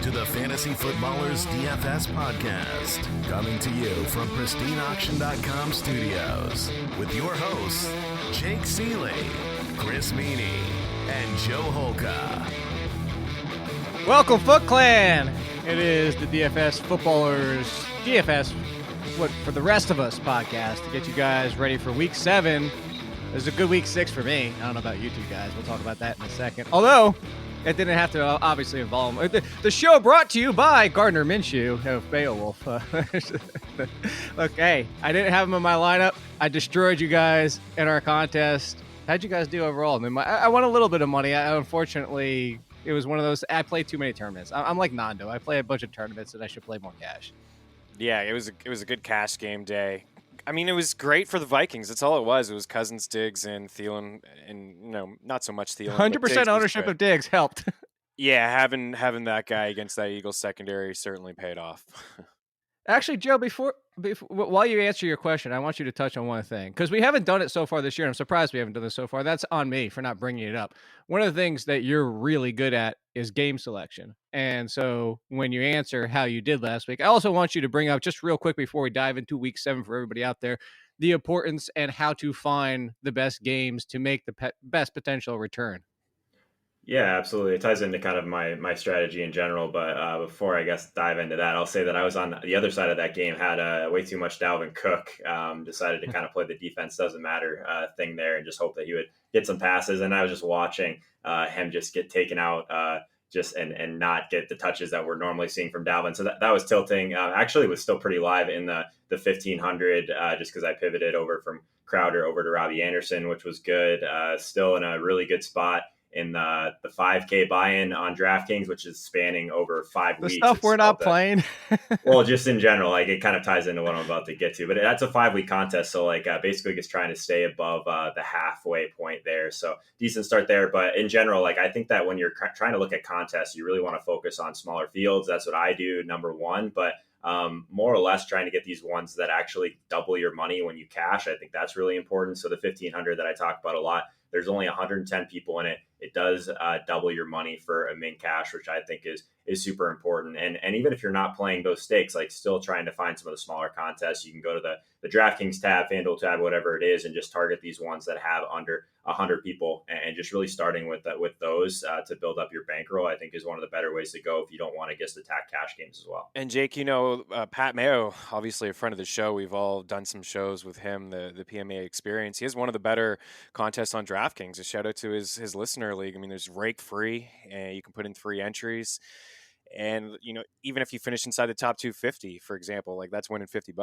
to the Fantasy Footballers DFS Podcast, coming to you from pristineauction.com studios with your hosts, Jake Ciely, Chris Meaney, and Joe Holka. Welcome, Foot Clan! It is the DFS Footballers DFS for the rest of us podcast to get you guys ready for week 7. It was a good week 6 for me. I don't know about you two guys. We'll talk about that in a second. Although, it didn't have to obviously involve the show brought to you by Gardner Minshew of Beowulf. Look, hey, I didn't have him in my lineup. I destroyed you guys in our contest. How'd you guys do overall? I mean, I won a little bit of money. Unfortunately, it was one of those. I played too many tournaments. I'm like Nando. I play a bunch of tournaments, and I should play more cash. Yeah, it was a good cash game day. I mean, it was great for the Vikings. That's all it was. It was Cousins, Diggs, and Thielen, and not so much Thielen. 100% ownership of Diggs helped. Yeah, having that guy against that Eagles secondary certainly paid off. Actually, Joe, before while you answer your question, I want you to touch on one thing, because we haven't done it so far this year. I'm surprised we haven't done this so far. That's on me for not bringing it up. One of the things that you're really good at is game selection. And so when you answer how you did last week, I also want you to bring up, just real quick before we dive into week 7 for everybody out there, the importance and how to find the best games to make the best potential return. Yeah, absolutely. It ties into kind of my strategy in general. But before I guess dive into that, I'll say that I was on the other side of that game, had way too much Dalvin Cook, decided to kind of play the defense doesn't matter thing there and just hope that he would get some passes. And I was just watching him just get taken out and not get the touches that we're normally seeing from Dalvin. So that was tilting. Actually, it was still pretty live in the 1,500 just because I pivoted over from Crowder over to Robbie Anderson, which was good. Still in a really good spot in the 5K buy-in on DraftKings, which is spanning over 5 weeks. The stuff we're not playing. Well, just in general, like it kind of ties into what I'm about to get to. But that's a 5-week contest, so basically just trying to stay above the halfway point there. So decent start there. But in general, like I think that when you're trying to look at contests, you really want to focus on smaller fields. That's what I do, number one. But more or less trying to get these ones that actually double your money when you cash. I think that's really important. So the 1,500 that I talk about a lot, there's only 110 people in it. It does double your money for a min cash, which I think is super important. And even if you're not playing those stakes, like still trying to find some of the smaller contests, you can go to the DraftKings tab, FanDuel tab, whatever it is, and just target these ones that have under 100 people, and just really starting with those to build up your bankroll, I think is one of the better ways to go if you don't want to just attack cash games as well. And Jake, Pat Mayo, obviously a friend of the show. We've all done some shows with him, the PMA experience. He has one of the better contests on DraftKings. A shout out to his listener league. I mean, there's rake free, and you can put in 3 entries. And, even if you finish inside the top 250, for example, like that's winning $50.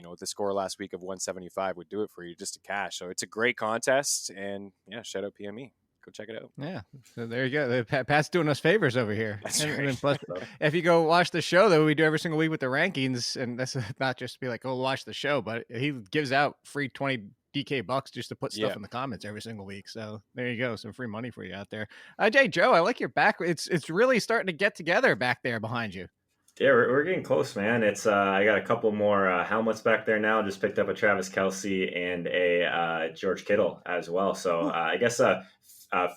With the score last week of 175 would do it for you just to cash. So it's a great contest. And yeah, shout out PME. Go check it out. Yeah. So there you go. Pat's doing us favors over here. That's and, right. And plus, if you go watch the show that we do every single week with the rankings, and that's not just to be like, oh, watch the show, but he gives out free 20 DK bucks just to put stuff in the comments every single week. So there you go. Some free money for you out there. Joe, I like your back. It's really starting to get together back there behind you. Yeah, we're getting close, man. It's I got a couple more helmets back there now. Just picked up a Travis Kelce and a George Kittle as well. So I guess a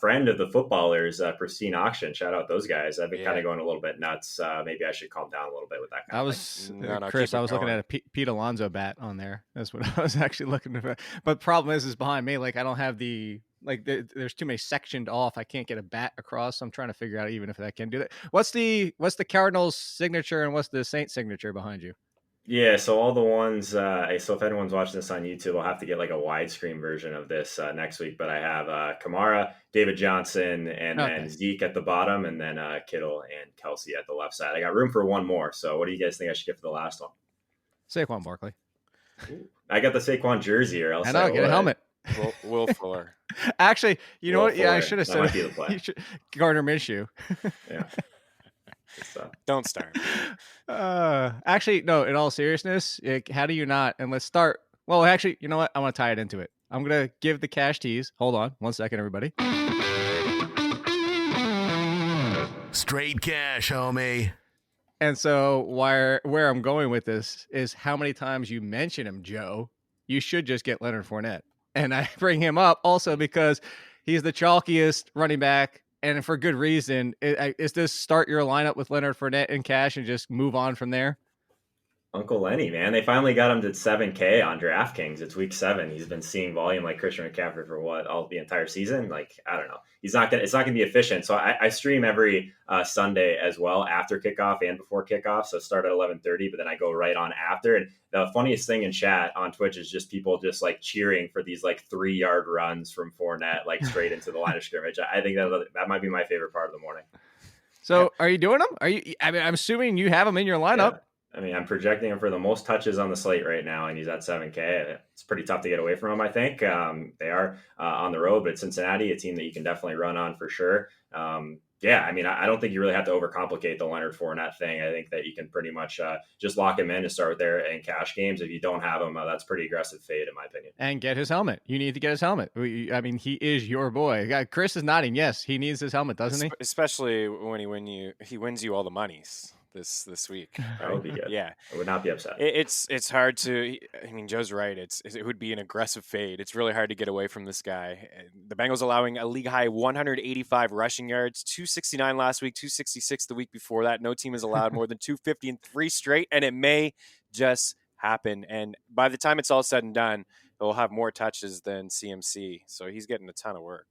friend of the footballers, Pristine Auction. Shout out those guys. I've been kind of going a little bit nuts. Maybe I should calm down a little bit with that kind of thing. Chris, I was looking at a Pete Alonso bat on there. That's what I was actually looking for. But the problem is behind me, like I don't have there's too many sectioned off. I can't get a bat across. So I'm trying to figure out even if I can do that. What's the Cardinals signature and what's the Saints signature behind you? Yeah, so all the ones, so if anyone's watching this on YouTube, I'll have to get like a widescreen version of this next week. But I have Kamara, David Johnson, and then Zeke at the bottom, and then Kittle and Kelce at the left side. I got room for one more. So what do you guys think I should get for the last one? Saquon Barkley. I got the Saquon jersey, or else I know, get a helmet. Will Fuller. Actually, you know what? Fuller. Yeah, I should have said it. Gardner Minshew. Yeah. Don't start. Actually, no, in all seriousness, how do you not? And let's start. Well, actually, you know what? I want to tie it into it. I'm going to give the cash tease. Hold on 1 second, everybody. Straight cash, homie. And so where I'm going with this is how many times you mention him, Joe. You should just get Leonard Fournette. And I bring him up also because he's the chalkiest running back and for good reason. Is this start your lineup with Leonard Fournette and cash and just move on from there? Uncle Lenny, man, they finally got him to 7K on DraftKings. It's week 7. He's been seeing volume like Christian McCaffrey for all the entire season. Like, I don't know. It's not gonna be efficient. So I stream every Sunday as well after kickoff and before kickoff. So start at 11:30, but then I go right on after. And the funniest thing in chat on Twitch is just people just like cheering for these like 3-yard runs from Fournette, like straight into the line of scrimmage. I think that might be my favorite part of the morning. So are you doing them? I'm assuming you have them in your lineup. Yeah. I mean, I'm projecting him for the most touches on the slate right now, and he's at 7K. It's pretty tough to get away from him, I think. They are on the road, but Cincinnati, a team that you can definitely run on for sure. Yeah, I mean, I don't think you really have to overcomplicate the Leonard Fournette thing. I think that you can pretty much just lock him in and start there in cash games. If you don't have him, that's pretty aggressive fade, in my opinion. And get his helmet. You need to get his helmet. I mean, he is your boy. Chris is nodding. Yes, he needs his helmet, doesn't he? Especially when he wins you all the monies this week. That would be good. Yeah, I would not be upset. It's hard to. I mean, Joe's right. It would be an aggressive fade. It's really hard to get away from this guy. The Bengals allowing a league high 185 rushing yards, 269 last week, 266 the week before that. No team has allowed more than 250 in 3 straight, and it may just happen. And by the time it's all said and done, he'll have more touches than CMC. So he's getting a ton of work.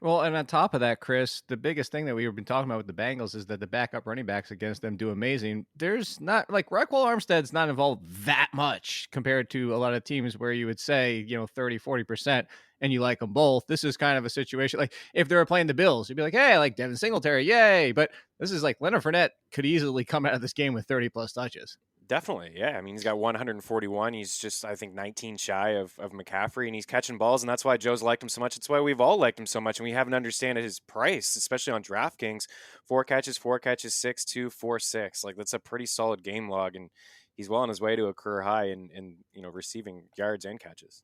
Well, and on top of that, Chris, the biggest thing that we've been talking about with the Bengals is that the backup running backs against them do amazing. There's not like Raquel Armstead's not involved that much compared to a lot of teams where you would say, 30, 40%, and you like them both. This is kind of a situation like if they were playing the Bills, you'd be like, hey, I like Devin Singletary. Yay. But this is like Leonard Fournette could easily come out of this game with 30 plus touches. Definitely, yeah. I mean, he's got 141. He's just, I think, 19 shy of McCaffrey, and he's catching balls, and that's why Joe's liked him so much. It's why we've all liked him so much, and we haven't understood his price, especially on DraftKings. 4 catches, 6-2, 4-6. Like, that's a pretty solid game log, and he's well on his way to a career high in receiving yards and catches.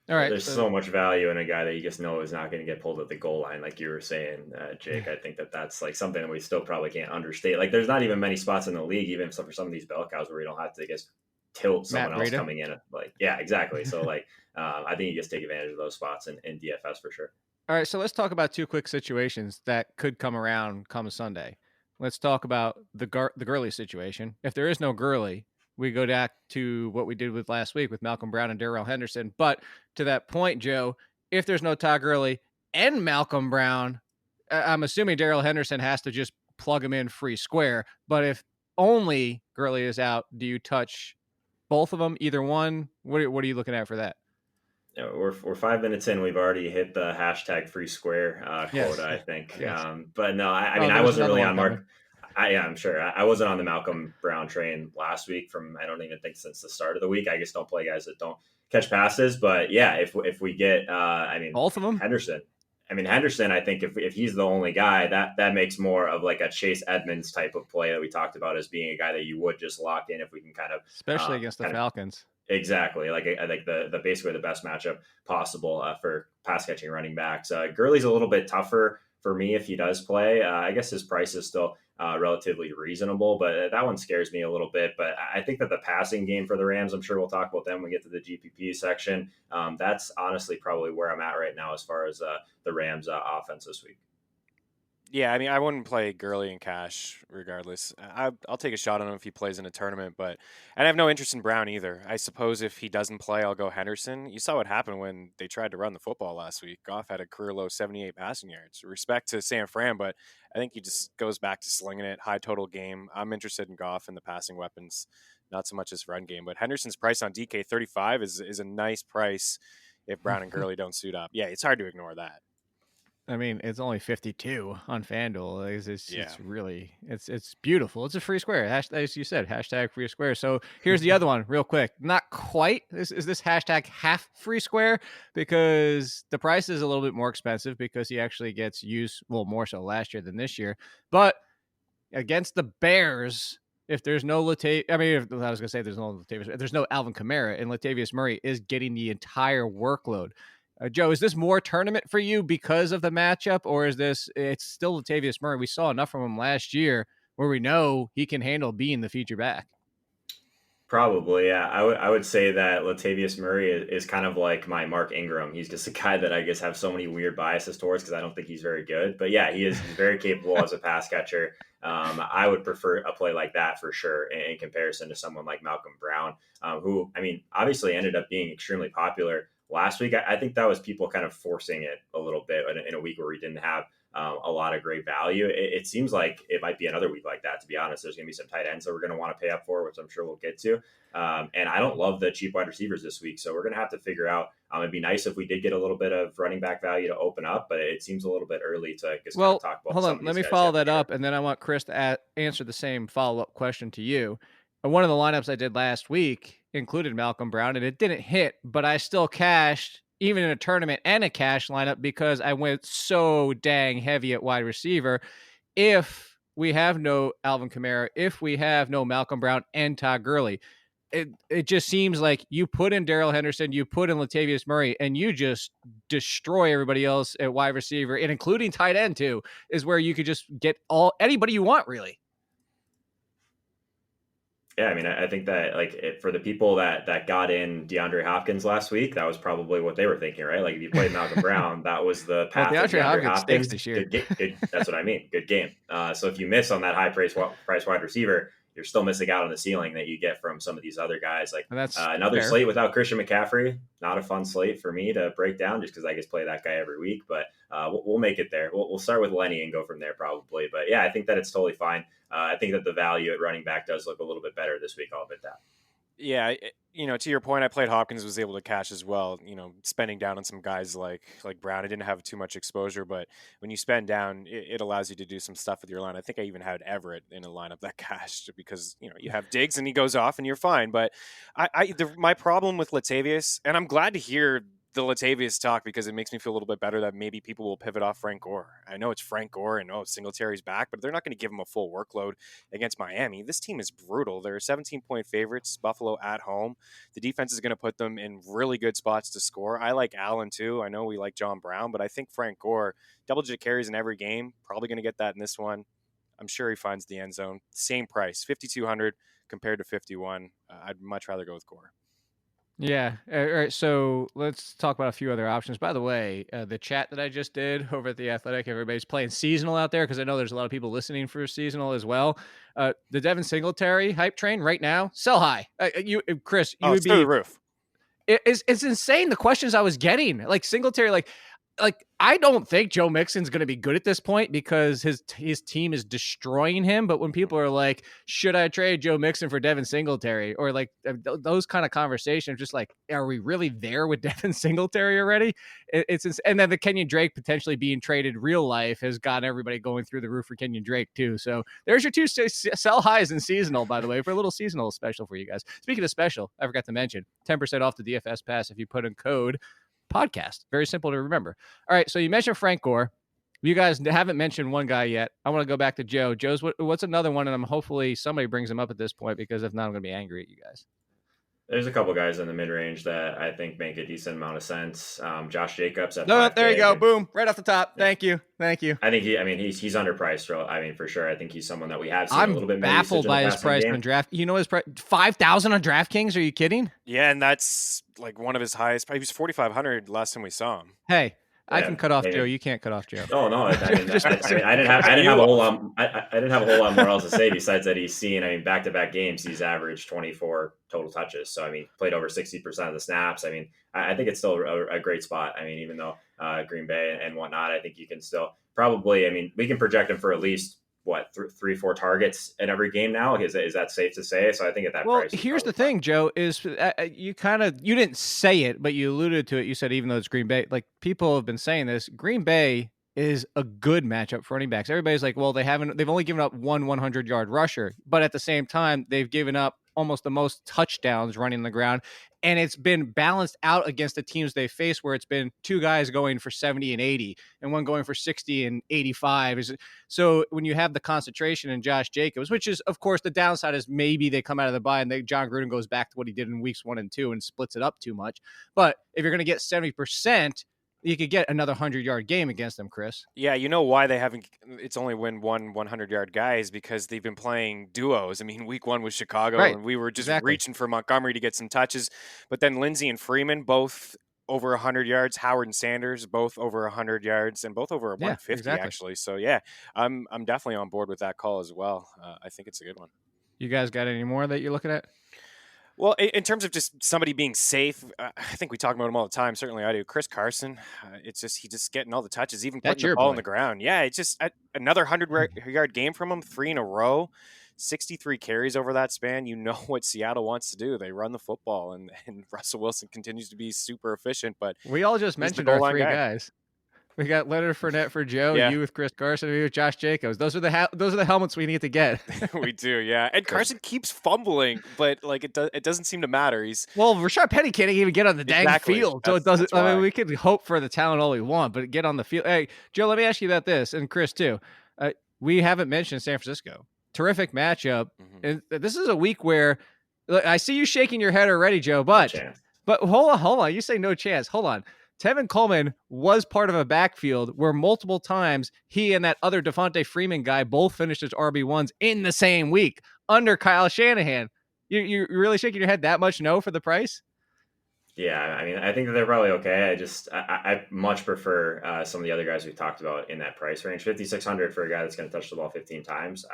All right. There's so much value in a guy that you just know is not going to get pulled at the goal line, like you were saying, Jake. I think that's like something that we still probably can't understate. Like, there's not even many spots in the league, even for some of these bell cows, where you don't have to just tilt someone else coming in. Yeah, exactly. So, I think you just take advantage of those spots in DFS for sure. All right, so let's talk about 2 quick situations that could come around come Sunday. Let's talk about the Gurley situation. If there is no Gurley, we go back to what we did with last week with Malcolm Brown and Darrell Henderson. But to that point, Joe, if there's no Todd Gurley and Malcolm Brown, I'm assuming Darrell Henderson has to just plug him in free square. But if only Gurley is out, do you touch both of them, either one? What are you looking at for that? Yeah, we're 5 minutes in. We've already hit the hashtag free square quota, I think. Yes. But no, I mean, I wasn't really on Mark. I'm sure. I wasn't on the Malcolm Brown train last week I don't even think since the start of the week. I just don't play guys that don't catch passes. But yeah, if we get, both of them, Henderson, I think if he's the only guy, that makes more of like a Chase Edmonds type of play that we talked about as being a guy that you would just lock in if we can kind of, especially against the Falcons. Exactly. Like I think the basically the best matchup possible for pass catching running backs. Gurley's a little bit tougher for me if he does play. I guess his price is still relatively reasonable, but that one scares me a little bit. But I think that the passing game for the Rams, I'm sure we'll talk about them when we get to the GPP section. That's honestly probably where I'm at right now as far as the Rams offense this week. Yeah, I mean, I wouldn't play Gurley in cash regardless. I'll take a shot on him if he plays in a tournament, and I have no interest in Brown either. I suppose if he doesn't play, I'll go Henderson. You saw what happened when they tried to run the football last week. Goff had a career low 78 passing yards. Respect to San Fran, but I think he just goes back to slinging it, high total game. I'm interested in Goff and the passing weapons, not so much his run game. But Henderson's price on DK 35 is a nice price if Brown and Gurley don't suit up. Yeah, it's hard to ignore that. I mean, it's only 52 on FanDuel. It's really, it's beautiful. It's a free square. As you said, hashtag free square. So here's the other one real quick. Not quite. Is this hashtag half free square? Because the price is a little bit more expensive because he actually gets used, well, more so last year than this year. But against the Bears, if there's no Latavius, if there's no Alvin Kamara, and Latavius Murray is getting the entire workload. Joe, is this more tournament for you because of the matchup, or is it's still Latavius Murray? We saw enough from him last year where we know he can handle being the feature back. Probably, yeah. I would say that Latavius Murray is kind of like my Mark Ingram. He's just a guy that I guess have so many weird biases towards because I don't think he's very good. But yeah, he's very capable as a pass catcher. I would prefer a play like that for sure in comparison to someone like Malcolm Brown, who, I mean, obviously ended up being extremely popular last week. I think that was people kind of forcing it a little bit in a week where we didn't have a lot of great value. It seems like it might be another week like that, to be honest. There's going to be some tight ends that we're going to want to pay up for, which I'm sure we'll get to. And I don't love the cheap wide receivers this week. So we're going to have to figure out, it'd be nice if we did get a little bit of running back value to open up, but it seems a little bit early to just kind of talk about. Hold on. Let me follow that up. And then I want Chris to answer the same follow-up question to you. One of the lineups I did last week included Malcolm Brown, and it didn't hit, but I still cashed even in a tournament and a cash lineup because I went so dang heavy at wide receiver. If we have no Alvin Kamara, if we have no Malcolm Brown and Todd Gurley, it just seems like you put in Darrell Henderson, you put in Latavius Murray, and you just destroy everybody else at wide receiver, and including tight end too, is where you could just get anybody you want, really. Yeah, I mean, I think that for the people that got in DeAndre Hopkins last week, that was probably what they were thinking, right? Like if you played Malcolm Brown, that was the path. Well, DeAndre Hopkins this year. Good, that's what I mean. Good game. So if you miss on that high price wide receiver, you're still missing out on the ceiling that you get from some of these other guys. Like another fair slate without Christian McCaffrey, not a fun slate for me to break down just because I just play that guy every week. But we'll make it there. We'll start with Lenny and go from there probably. But yeah, I think that it's totally fine. I think that the value at running back does look a little bit better this week. I'll admit that. Yeah, to your point, I played Hopkins, was able to cash as well. Spending down on some guys like Brown, I didn't have too much exposure, but when you spend down, it allows you to do some stuff with your line. I think I even had Everett in a lineup that cashed because you have Diggs and he goes off and you're fine. But my problem with Latavius, and I'm glad to hear the Latavius talk because it makes me feel a little bit better that maybe people will pivot off Frank Gore. I know it's Frank Gore and Singletary's back, but they're not going to give him a full workload against Miami. This team is brutal. They're 17-point favorites, Buffalo at home. The defense is going to put them in really good spots to score. I like Allen too. I know we like John Brown, but I think Frank Gore, double-digit carries in every game, probably going to get that in this one. I'm sure he finds the end zone. Same price, $5,200 compared to $51. I'd much rather go with Gore. Yeah. All right. So let's talk about a few other options. By the way, the chat that I just did over at The Athletic, everybody's playing seasonal out there because I know there's a lot of people listening for seasonal as well. The Devin Singletary hype train right now, sell high. Chris, you would be through the roof. It's insane. The questions I was getting, like Singletary, like I don't think Joe Mixon's going to be good at this point because his team is destroying him. But when people are like, should I trade Joe Mixon for Devin Singletary? Or like those kind of conversations, just like, are we really there with Devin Singletary already? And then the Kenyon Drake potentially being traded real life has gotten everybody going through the roof for Kenyon Drake too. So there's your two sell highs in seasonal, by the way, for a little seasonal special for you guys. Speaking of special, I forgot to mention 10% off the DFS Pass if you put in code podcast. Very simple to remember. All right, so you mentioned Frank Gore. You guys haven't mentioned one guy yet. I want to go back to Joe. Joe's what's another one? And hopefully somebody brings him up at this point because if not, I'm going to be angry at you guys. There's a couple guys in the mid-range that I think make a decent amount of sense. Josh Jacobs at there you go. Boom. Right off the top. Thank you. I think he's underpriced. For sure. I think he's someone that we have seen a little bit more baffled by his price on draft. You know his price, 5,000 on DraftKings. Are you kidding? Yeah, and that's like one of his highest. He was 4,500 last time we saw him. Hey, I can cut off Joe. You can't cut off Joe. Oh no! I didn't have a whole lot more else to say besides that he's seen. Back-to-back games, he's averaged 24 total touches. So played over 60% of the snaps. I think it's still a great spot. Even though Green Bay and whatnot, I think you can still probably. We can project him for at least 3-4 targets in every game now. Is that safe to say? So I think at that price. Well, here's the thing, Joe, is you didn't say it, but you alluded to it. You said, even though it's Green Bay, like people have been saying this, Green Bay is a good matchup for running backs. Everybody's like, well, they've only given up one 100-yard rusher, but at the same time, they've given up almost the most touchdowns running the ground. And it's been balanced out against the teams they face where it's been two guys going for 70 and 80 and one going for 60 and 85. So when you have the concentration in Josh Jacobs, which is, of course, the downside is maybe they come out of the bye and John Gruden goes back to what he did in weeks 1 and 2 and splits it up too much. But if you're going to get 70%, you could get another 100-yard game against them, Chris. Yeah, you know why they haven't? It's only when one 100-yard guy is because they've been playing duos. I mean, week 1 was Chicago, Right. and we were just Exactly. reaching for Montgomery to get some touches. But then Lindsey and Freeman both over 100 yards. Howard and Sanders both over 100 yards, and both over 150 exactly. actually. So yeah, I'm definitely on board with that call as well. I think it's a good one. You guys got any more that you're looking at? Well, in terms of just somebody being safe, I think we talk about him all the time. Certainly I do. Chris Carson, he's just getting all the touches, even That's putting the your ball boy. on the ground. Yeah, it's just another 100-yard game from him, 3 in a row, 63 carries over that span. You know what Seattle wants to do. They run the football, and Russell Wilson continues to be super efficient. But We all just he's the mentioned goal our line 3 guy. guys. We got Leonard Fournette for Joe, Yeah. you with Chris Carson, me with Josh Jacobs. Those are the helmets we need to get. We do, yeah. And Carson keeps fumbling, but like it doesn't seem to matter. Well, Rashad Penny can't even get on the dang Exactly. field, so it That's doesn't. I mean, why. we could hope for the talent all we want, but get on the field. Hey, Joe, let me ask you about this, and Chris too. We haven't mentioned San Francisco. Terrific matchup, and this is a week where look, I see you shaking your head already, Joe. But hold on. You say no chance. Hold on. Tevin Coleman was part of a backfield where multiple times he and that other Devontae Freeman guy both finished as RB1s in the same week under Kyle Shanahan. You're really shaking your head that much no for the price? Yeah, I mean, I think that they're probably okay. I much prefer some of the other guys we've talked about in that price range. 5,600 for a guy that's going to touch the ball 15 times.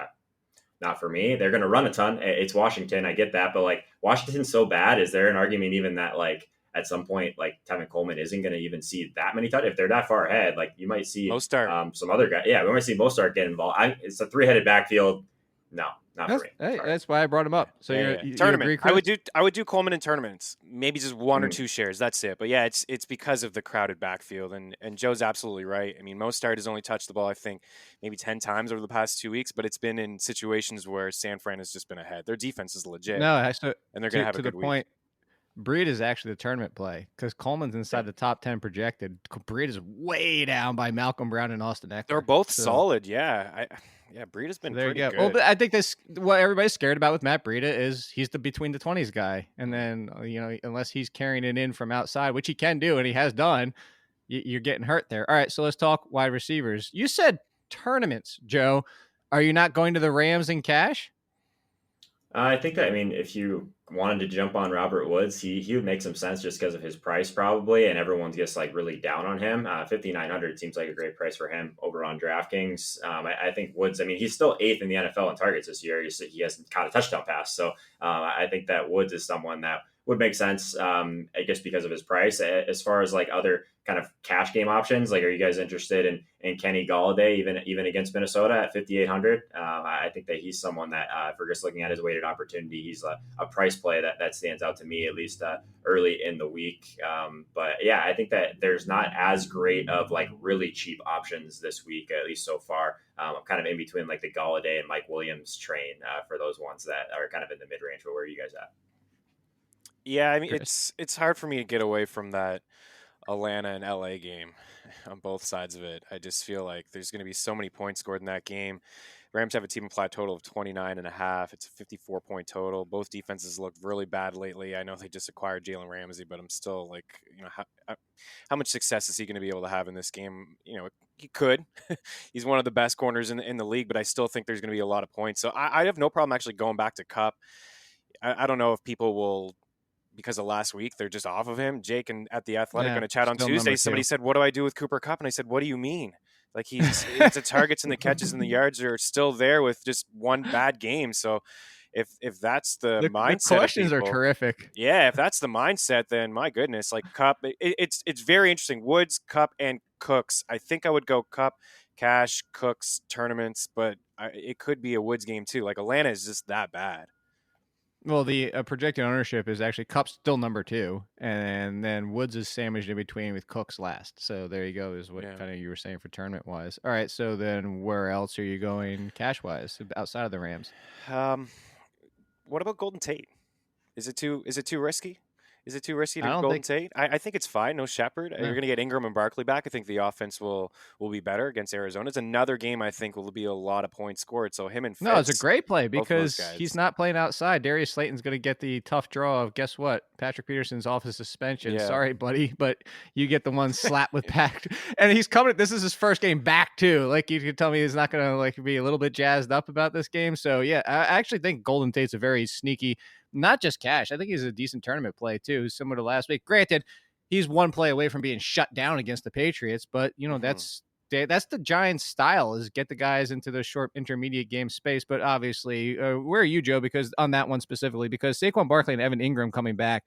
Not for me. They're going to run a ton. It's Washington. I get that. But like Washington's so bad. Is there an argument even that like at some point, like Tevin Coleman isn't going to even see that many touchdowns? If they're that far ahead, like you might see some other guy. Yeah, we might see Mostert get involved. It's a 3-headed backfield. No, not for me. Hey, that's why I brought him up. So you tournament. agree, Chris? I would do Coleman in tournaments. Maybe just 1 or 2 shares. That's it. But yeah, it's because of the crowded backfield. And Joe's absolutely right. I mean, Mostert has only touched the ball, I think, maybe 10 times over the past 2 weeks, but it's been in situations where San Fran has just been ahead. Their defense is legit. No, and they're going to have a good point. Breed is actually the tournament play because Coleman's inside the top 10 projected. Breed is way down by Malcolm Brown and Austin Eckler. They're both solid. Yeah. Breida has been pretty good. Well, but I think what everybody's scared about with Matt Breida is he's the between the 20s guy. And then, unless he's carrying it in from outside, which he can do and he has done, you're getting hurt there. All right, so let's talk wide receivers. You said tournaments, Joe. Are you not going to the Rams in cash? I think that, if you wanted to jump on Robert Woods, he would make some sense just because of his price probably, and everyone's just like really down on him. 5,900 seems like a great price for him over on DraftKings. I think Woods, he's still 8th in the NFL in targets this year. He hasn't caught a touchdown pass. So I think that Woods is someone that would make sense, I guess, because of his price. As far as like other kind of cash game options, like, are you guys interested in Kenny Golladay, even against Minnesota at 5,800? I think that he's someone that, if we're just looking at his weighted opportunity, he's a price play that stands out to me, at least early in the week. But yeah, I think that there's not as great of like really cheap options this week, at least so far. I'm kind of in between like the Golladay and Mike Williams train for those ones that are kind of in the mid range. But where are you guys at? Yeah, it's hard for me to get away from that Atlanta and LA game on both sides of it. I just feel like there's going to be so many points scored in that game. Rams have a team implied total of 29.5. It's a 54-point total. Both defenses look really bad lately. I know they just acquired Jalen Ramsey, but I'm still like, how much success is he going to be able to have in this game? He could. He's one of the best corners in the league, but I still think there's going to be a lot of points. So I have no problem actually going back to Kupp. I don't know if people will, because of last week, they're just off of him. Jake and at The Athletic going to chat on Tuesday. Somebody said, what do I do with Cooper Kupp? And I said, what do you mean? Like it's the targets and the catches and the yards are still there with just one bad game. So if that's the mindset, the questions are terrific. Yeah. If that's the mindset, then my goodness, like Kupp, it's very interesting. Woods, Kupp, and Cooks. I think I would go Kupp, cash, Cooks, tournaments, but it could be a Woods game too. Like Atlanta is just that bad. Well, the projected ownership is actually Kupp's still number 2, and then Woods is sandwiched in between with Cooks last. So there you go, is what kind of you were saying for tournament wise. All right, so then where else are you going cash wise outside of the Rams? What about Golden Tate? Is it too risky? Is it too risky to I go don't Golden think. Tate? I think it's fine. No Shepard. Yeah. You're going to get Ingram and Barkley back. I think the offense will be better against Arizona. It's another game I think will be a lot of points scored. So him and No, it's a Fitz, great play both of those because he's guys. not playing outside. Darius Slayton's going to get the tough draw of, guess what? Patrick Peterson's off his suspension. Yeah. Sorry, buddy, but you get the one slap with Pack. And he's coming. This is his first game back too. Like, you could tell me he's not going to like be a little bit jazzed up about this game. So yeah, I actually think Golden Tate's a very sneaky, not just cash. I think he's a decent tournament play too, similar to last week. Granted, he's one play away from being shut down against the Patriots, but you know, that's the Giants' style, is get the guys into the short intermediate game space. But obviously, where are you, Joe? Because on that one specifically, because Saquon Barkley and Evan Ingram coming back,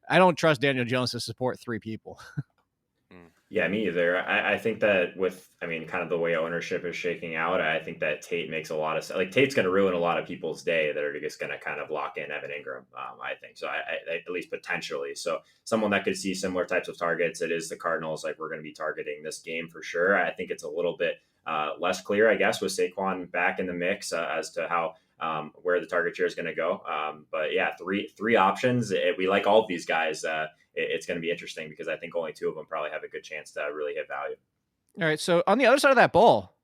I don't trust Daniel Jones to support three people. Yeah, me either. I think that kind of the way ownership is shaking out, I think that Tate makes a lot of sense. Like, Tate's going to ruin a lot of people's day that are just going to kind of lock in Evan Ingram, I think. So I at least potentially. So someone that could see similar types of targets, it is the Cardinals. Like, we're going to be targeting this game for sure. I think it's a little bit less clear, I guess, with Saquon back in the mix as to how where the target share is going to go. But yeah, three options. We like all of these guys. It's going to be interesting because I think only two of them probably have a good chance to really hit value. All right. So on the other side of that ball,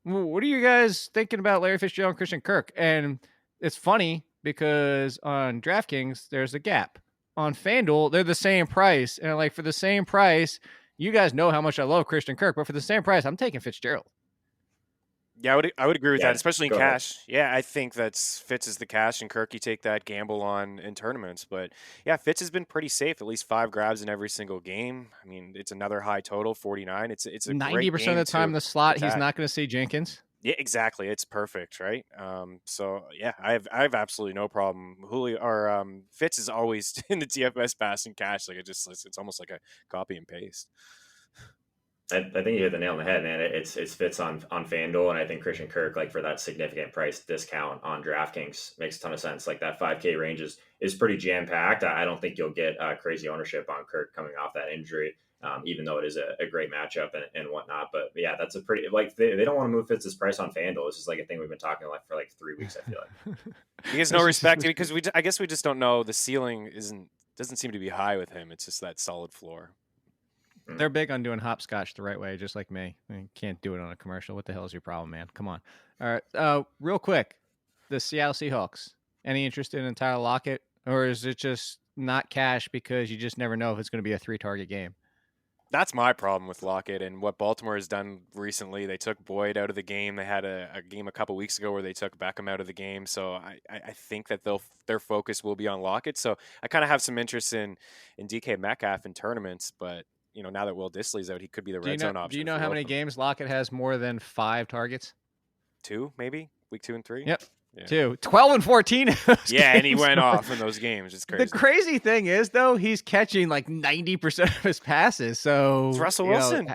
what are you guys thinking about Larry Fitzgerald and Christian Kirk? And it's funny because on DraftKings, there's a gap. On FanDuel, they're the same price. And like, for the same price, you guys know how much I love Christian Kirk, but for the same price, I'm taking Fitzgerald. Yeah, I would agree with that, especially in cash. Ahead. Yeah, I think Fitz is the cash, and Kirk, you take that gamble on in tournaments. But yeah, Fitz has been pretty safe, at least 5 grabs in every single game. I mean, it's another high total, 49. It's a 90% of the time in the slot, he's not going to see Jenkins. Yeah, exactly. It's perfect, right? So yeah, I have absolutely no problem. Fitz is always in the DFS Pass and cash. Like, it's almost like a copy and paste. I think you hit the nail on the head, man. It's Fitz on FanDuel, and I think Christian Kirk, like, for that significant price discount on DraftKings, makes a ton of sense. Like, that 5K range is pretty jam packed. I don't think you'll get crazy ownership on Kirk coming off that injury, even though it is a great matchup and whatnot. But yeah, that's a pretty, like, they don't want to move Fitz's price on FanDuel. This is like a thing we've been talking for 3 weeks. I feel like he has no respect because I guess we just don't know. The ceiling doesn't seem to be high with him. It's just that solid floor. They're big on doing hopscotch the right way, just like me. Can't do it on a commercial. What the hell is your problem, man? Come on. All right. Real quick, the Seattle Seahawks. Any interest in Tyler Lockett, or is it just not cash because you just never know if it's going to be a 3-target game? That's my problem with Lockett and what Baltimore has done recently. They took Boyd out of the game. They had a game a couple weeks ago where they took Beckham out of the game. So I think that their focus will be on Lockett. So I kind of have some interest in DK Metcalf in tournaments, but now that Will Dissly's out, he could be the red zone option. Do you know how many games Lockett has more than 5 targets? 2, maybe? Week 2 and 3? Yep. Yeah. 2. 12 and 14. Yeah, and he went off in those games. It's crazy. The crazy thing is, though, he's catching like 90% of his passes. So it's Russell Wilson.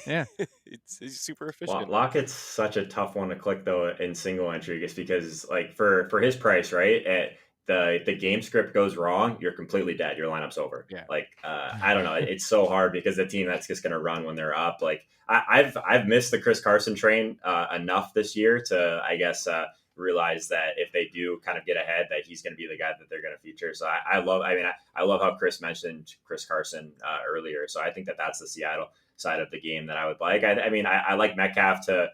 Yeah. It's super efficient. Lockett's such a tough one to click, though, in single entry, just because, like, for his price, right, the game script goes wrong, you're completely dead. Your lineup's over. Yeah. Like, I don't know. It's so hard because the team that's just going to run when they're up. Like, I've missed the Chris Carson train enough this year to, I guess, realize that if they do kind of get ahead, that he's going to be the guy that they're going to feature. So I love how Chris mentioned Chris Carson earlier. So I think that's the Seattle side of the game that I would like. I like Metcalf to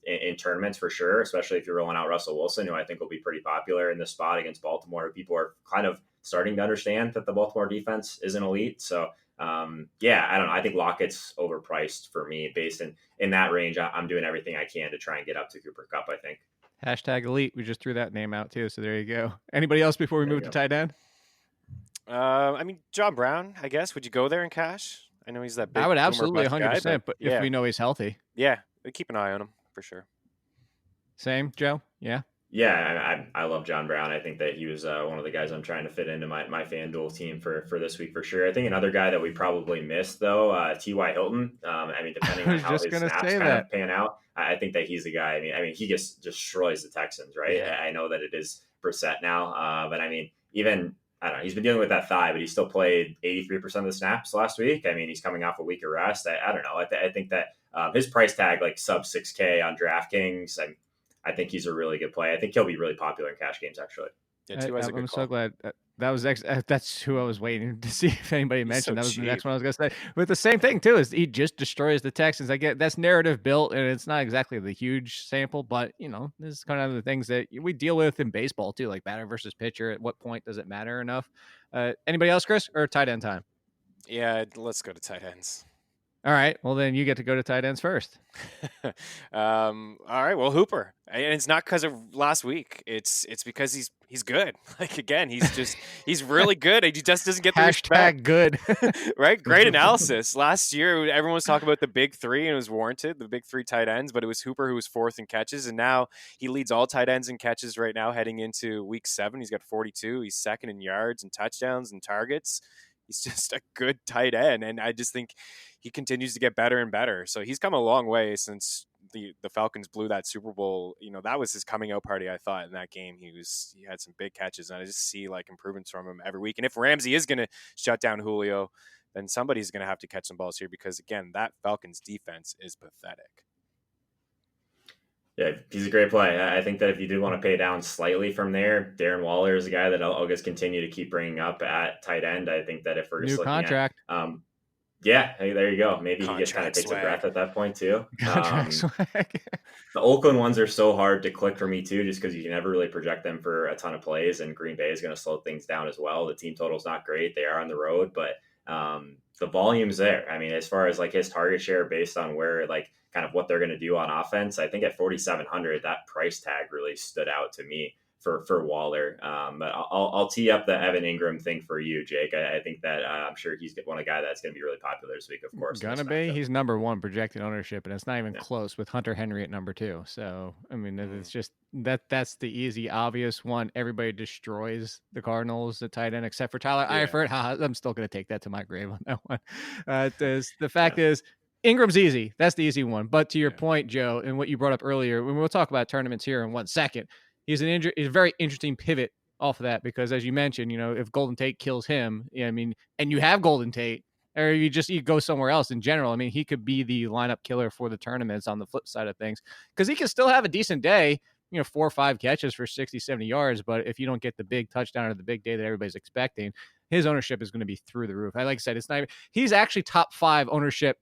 in tournaments for sure, especially if you're rolling out Russell Wilson, who I think will be pretty popular in this spot against Baltimore. People are kind of starting to understand that the Baltimore defense isn't elite. So I don't know. I think Lockett's overpriced for me based in that range. I'm doing everything I can to try and get up to Cooper Kupp, I think. Hashtag elite. We just threw that name out too. So there you go. Anybody else before we move to tight end? John Brown, I guess. Would you go there in cash? I know he's that big. I would absolutely 100%, guy, but if we know he's healthy. Yeah. Keep an eye on him for sure. Same, Joe? Yeah. Yeah, I love John Brown. I think that he was one of the guys I'm trying to fit into my FanDuel team for this week for sure. I think another guy that we probably missed, though, T.Y. Hilton. Depending on how his snaps kind of pan out, I think that he's a guy. I mean, he just destroys the Texans, right? Yeah. I know that it is Brissett now, but even I don't know. He's been dealing with that thigh, but he still played 83% of the snaps last week. He's coming off a week of rest. I don't know. I think that his price tag, like sub 6K on DraftKings, I think he's a really good play. I think he'll be really popular in cash games, actually. Yeah, I'm so glad. That's who I was waiting to see if anybody mentioned. That was cheap. the next one I was going to say. But the same thing too is he just destroys the Texans. I get that's narrative built, and it's not exactly the huge sample, but this is kind of the things that we deal with in baseball too, like batter versus pitcher. At what point does it matter enough? Anybody else, Chris, or tight end time? Yeah, let's go to tight ends. All right. Well, then you get to go to tight ends first. All right. Well, Hooper, and it's not because of last week. It's because he's good. Like again, he's really good. He just doesn't get the respect. Good. Right? Great analysis. Last year, everyone was talking about the big three, and it was warranted, the big three tight ends, but it was Hooper who was fourth in catches, and now he leads all tight ends in catches right now heading into week 7. He's got 42. He's second in yards and touchdowns and targets. He's just a good tight end, and I just think he continues to get better and better. So he's come a long way since the Falcons blew that Super Bowl. That was his coming out party, I thought, in that game. He had some big catches, and I just see like improvements from him every week. And if Ramsey is going to shut down Julio, then somebody's going to have to catch some balls here because, again, that Falcons defense is pathetic. Yeah, he's a great play. I think that if you did want to pay down slightly from there, Darren Waller is a guy that I'll just continue to keep bringing up at tight end. I think that if we're just new contract, yeah, hey, there you go. Maybe he just kind of takes a breath at that point too. The Oakland ones are so hard to click for me too, just because you can never really project them for a ton of plays, and Green Bay is going to slow things down as well. The team total's not great; they are on the road, but the volume's there. I mean, as far as like his target share based on where like kind of what they're going to do on offense, I think at 4,700, that price tag really stood out to me for Waller. But I'll tee up the Evan Ingram thing for you, Jake. I think that I'm sure he's one guy that's going to be really popular this week, of course. He's number 1 projected ownership, and it's not even close with Hunter Henry at number 2. So, I mean, it's just that's the easy, obvious one. Everybody destroys the Cardinals, the tight end, except for Tyler Eifert. I'm still going to take that to my grave on that one. The fact is, Ingram's easy. That's the easy one. But to your point, Joe, and what you brought up earlier, when we'll talk about tournaments here in 1 second, he's a very interesting pivot off of that because, as you mentioned, if Golden Tate kills him, and you have Golden Tate, or you go somewhere else in general, I mean, he could be the lineup killer for the tournaments on the flip side of things because he can still have a decent day, 4 or 5 catches for 60, 70 yards. But if you don't get the big touchdown or the big day that everybody's expecting, his ownership is going to be through the roof. Like I said, he's actually top 5 ownership,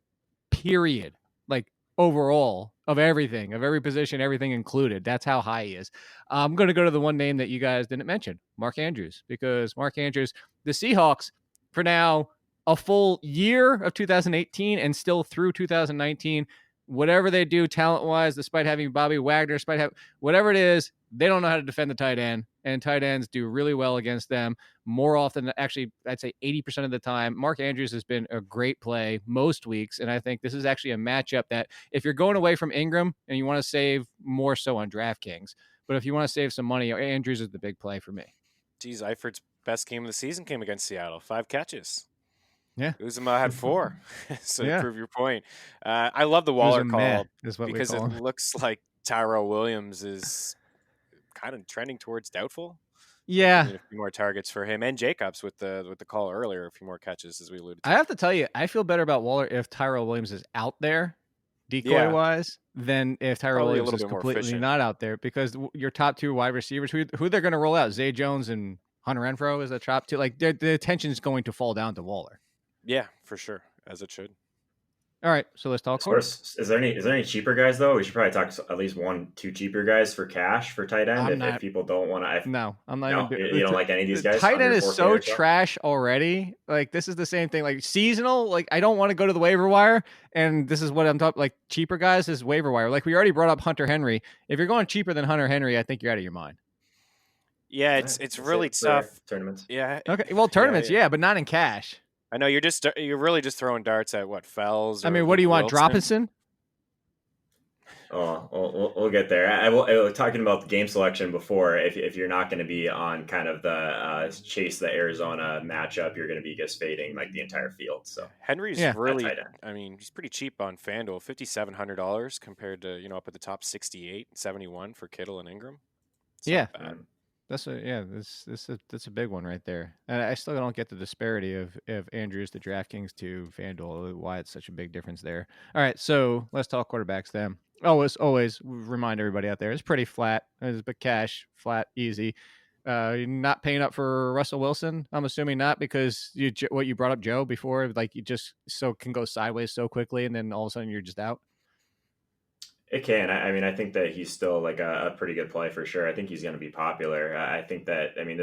period. Like overall of everything, of every position, everything included. That's how high he is. I'm going to go to the one name that you guys didn't mention, Mark Andrews, because Mark Andrews, the Seahawks, for now, a full year of 2018 and still through 2019, whatever they do talent-wise, despite having Bobby Wagner, whatever it is, they don't know how to defend the tight end, and tight ends do really well against them more often. Actually, I'd say 80% of the time. Mark Andrews has been a great play most weeks, and I think this is actually a matchup that if you're going away from Ingram and you want to save more so on DraftKings, but if you want to save some money, Andrews is the big play for me. Geez, Eifert's best game of the season came against Seattle. 5 catches. Yeah. Uzomah had 4. So to prove your point. I love the Waller call because it looks like Tyrell Williams is kind of trending towards doubtful. Yeah. A few more targets for him and Jacobs with the call earlier, a few more catches as we alluded to. I have to tell you, I feel better about Waller if Tyrell Williams is out there decoy wise than if Tyrell Williams is completely not out there, because your top 2 wide receivers, who they're going to roll out, Zay Jones and Hunter Renfrow is a top 2. Like the attention is going to fall down to Waller. Yeah, for sure, as it should. All right, so let's talk. Of course, is there any cheaper guys though? We should probably talk at least 1-2 cheaper guys for cash for tight end. If people don't want to, no, I'm not. You don't like any of these guys. Tight end is so trash already. Like this is the same thing. Like seasonal. Like I don't want to go to the waiver wire, and this is what I'm talking. Like cheaper guys is waiver wire. Like we already brought up Hunter Henry. If you're going cheaper than Hunter Henry, I think you're out of your mind. Yeah, it's really tough. Tournaments. Yeah. Okay. Well, tournaments, yeah, but not in cash. I know you're really just throwing darts at what Fells. I mean, what do you want, Dropinson? Oh, we'll get there. I was talking about the game selection before. If you're not going to be on kind of the chase the Arizona matchup, you're going to be just fading like the entire field. So Henry's really, I mean, he's pretty cheap on FanDuel, $5,700 compared to up at the top 68, 71 for Kittle and Ingram. It's That's a big one right there. And I still don't get the disparity of Andrews to DraftKings to FanDuel, why it's such a big difference there. All right, so let's talk quarterbacks then. Always remind everybody out there, it's pretty flat. It's but cash, flat, easy. You're not paying up for Russell Wilson? I'm assuming not, because what you brought up, Joe, before, like you just can go sideways so quickly, and then all of a sudden you're just out. It can. I mean, I think that he's still like a pretty good play for sure. I think he's going to be popular. I think that, I mean,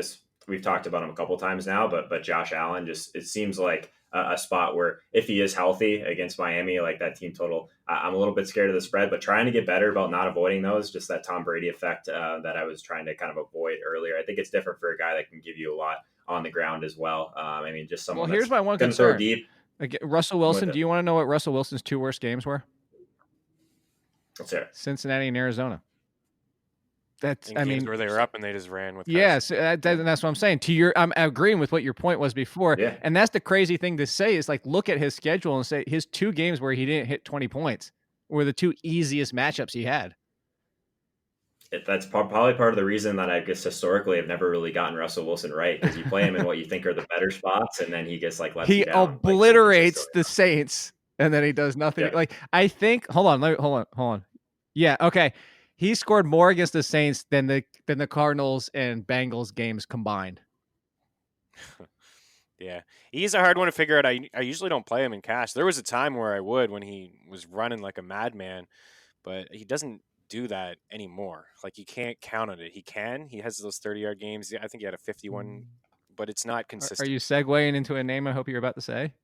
we've talked about him a couple times now, but Josh Allen it seems like a spot where if he is healthy against Miami, like that team total, I'm a little bit scared of the spread, but trying to get better about not avoiding those, just that Tom Brady effect that I was trying to kind of avoid earlier. I think it's different for a guy that can give you a lot on the ground as well. I mean, just someone here's my one concern. Throw deep. Again, Russell Wilson, do you want to know what Russell Wilson's 2 worst games were? Let's hear it. Cincinnati and Arizona. I mean, where they were up and they just ran with. Yes, that's what I'm saying. I'm agreeing with what your point was before, and that's the crazy thing to say is like look at his schedule and say his 2 games where he didn't hit 20 points were the 2 easiest matchups he had. That's probably part of the reason that I guess historically I've never really gotten Russell Wilson right, because you play him in what you think are the better spots, and then he gets like left he down, obliterates the Saints, and then he does nothing. Yeah. Like I think, hold on. Yeah, okay. He scored more against the Saints than the Cardinals and Bengals games combined. Yeah, he's a hard one to figure out. I usually don't play him in cash. There was a time where I would when he was running like a madman, but he doesn't do that anymore. Like you can't count on it. He has those 30-yard games. I think he had a 51, but it's not consistent. Are you segueing into a name I hope you're about to say?